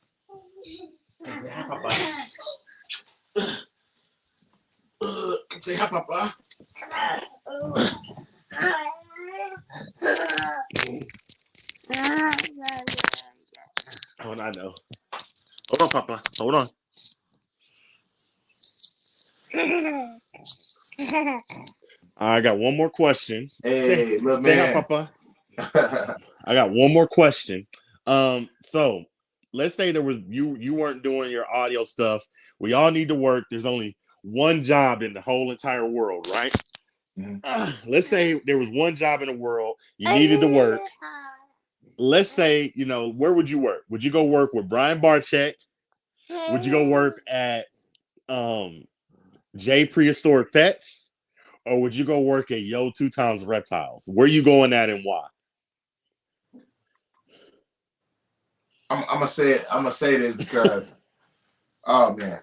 Come say hi, Papa. Come say hi, Papa. Oh, I know. Hold on, Papa. Hold on. I got one more question. Hey, look, say man. hi, Papa. I got one more question. So let's say there was you weren't doing your audio stuff. We all need to work. There's only one job in the whole entire world, right? Mm-hmm. Let's say there was one job in the world you needed to work. Let's say, where would you work? Would you go work with Brian Barczyk? Would you go work at J Prehistoric Pets? Or would you go work at Yo 2 Times Reptiles? Where you going at and why? I'm gonna say this because oh man.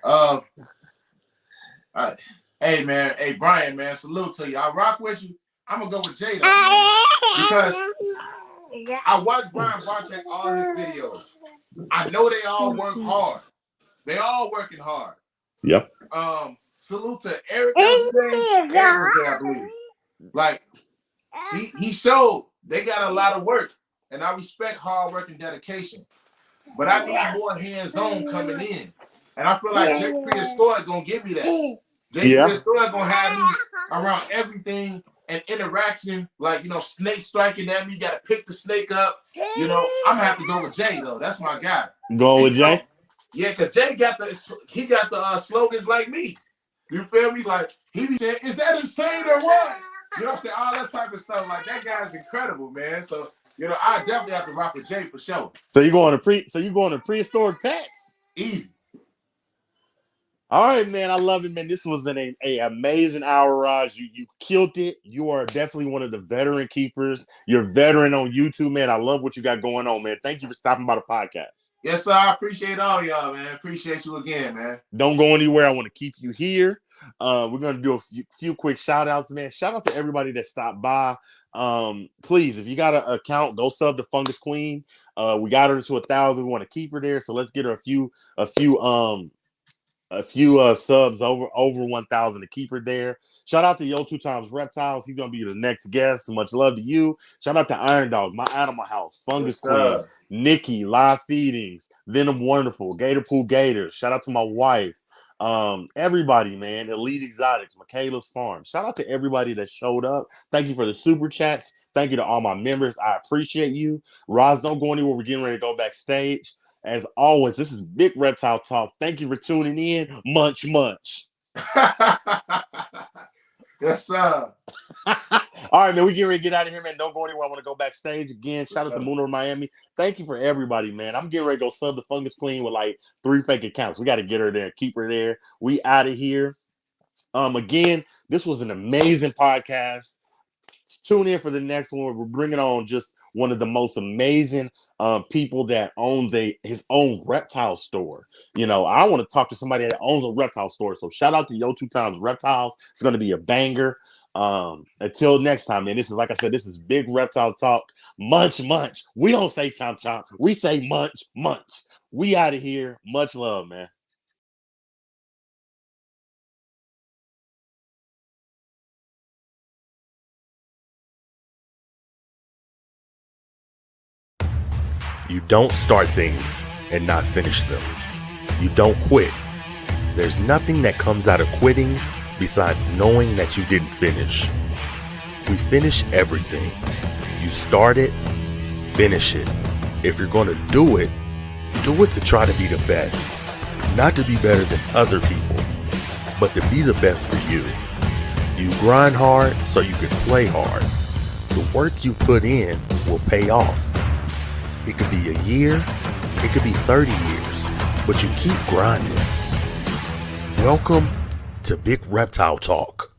Hey man, hey Brian, man, salute to you. I rock with you. I'm gonna go with Jay though, man, because I watch Brian Barczyk all his videos. I know they all work hard. They all working hard. Yep. Salute to Eric yesterday, I believe. Like he showed they got a lot of work, and I respect hard work and dedication. But I need more hands-on coming in. And I feel like Jake Prehistoric gonna give me that. Jake Prehistoric gonna have me around everything and interaction, like snake striking at me, you gotta pick the snake up. I'm gonna have to go with Jay though. That's my guy. Going with Jay? Yeah, because Jay got the slogans like me. You feel me? Like he be saying, "Is that insane or what?" You know what I'm saying? All that type of stuff. Like that guy's incredible, man. So I definitely have to rock with Jay for sure. So you going to Prehistoric Pets? Easy. All right, man. I love it, man. This was an amazing hour, Raas. You killed it. You are definitely one of the veteran keepers. You're a veteran on YouTube, man. I love what you got going on, man. Thank you for stopping by the podcast. Yes, sir. I appreciate all y'all, man. Appreciate you again, man. Don't go anywhere. I want to keep you here. We're going to do a few quick shout outs, man. Shout out to everybody that stopped by. Please, if you got an account, go sub to Fungus Queen. We got her to 1,000. We want to keep her there. So let's get her a few subs over 1,000 to keep her there. Shout out to Yo 2 Times Reptiles. He's gonna be the next guest. Much love to you. Shout out to Iron Dog, My Animal House, Fungus Queen, Nikki, Live Feedings, Venom Wonderful, Gator Pool Gators. Shout out to my wife. Everybody, man, Elite Exotics, Michaela's Farm. Shout out to everybody that showed up. Thank you for the super chats. Thank you to all my members. I appreciate you. Raas, don't go anywhere. We're getting ready to go backstage. As always, this is Big Reptile Talk. Thank you for tuning in. Munch. Yes, sir. All right, man. We getting ready to get out of here, man. Don't go anywhere. I want to go backstage again. Shout out to Moonor Miami. Thank you for everybody, man. I'm getting ready to go sub the Fungus Queen with like 3 fake accounts. We got to get her there, keep her there. We out of here. Again, this was an amazing podcast. Tune in for the next one. We're bringing on just one of the most amazing people that owns his own reptile store. I want to talk to somebody that owns a reptile store. So shout out to Yo 2 Times Reptiles. It's going to be a banger. Until next time, man. This is, like I said, this is Big Reptile Talk. Munch. We don't say chomp chomp. We say munch. We out of here. Much love, man. You don't start things and not finish them. You don't quit. There's nothing that comes out of quitting besides knowing that you didn't finish. We finish everything. You start it, finish it. If you're going to do it to try to be the best. Not to be better than other people, but to be the best for you. You grind hard so you can play hard. The work you put in will pay off. It could be a year, it could be 30 years, but you keep grinding. Welcome to Big Reptile Talk.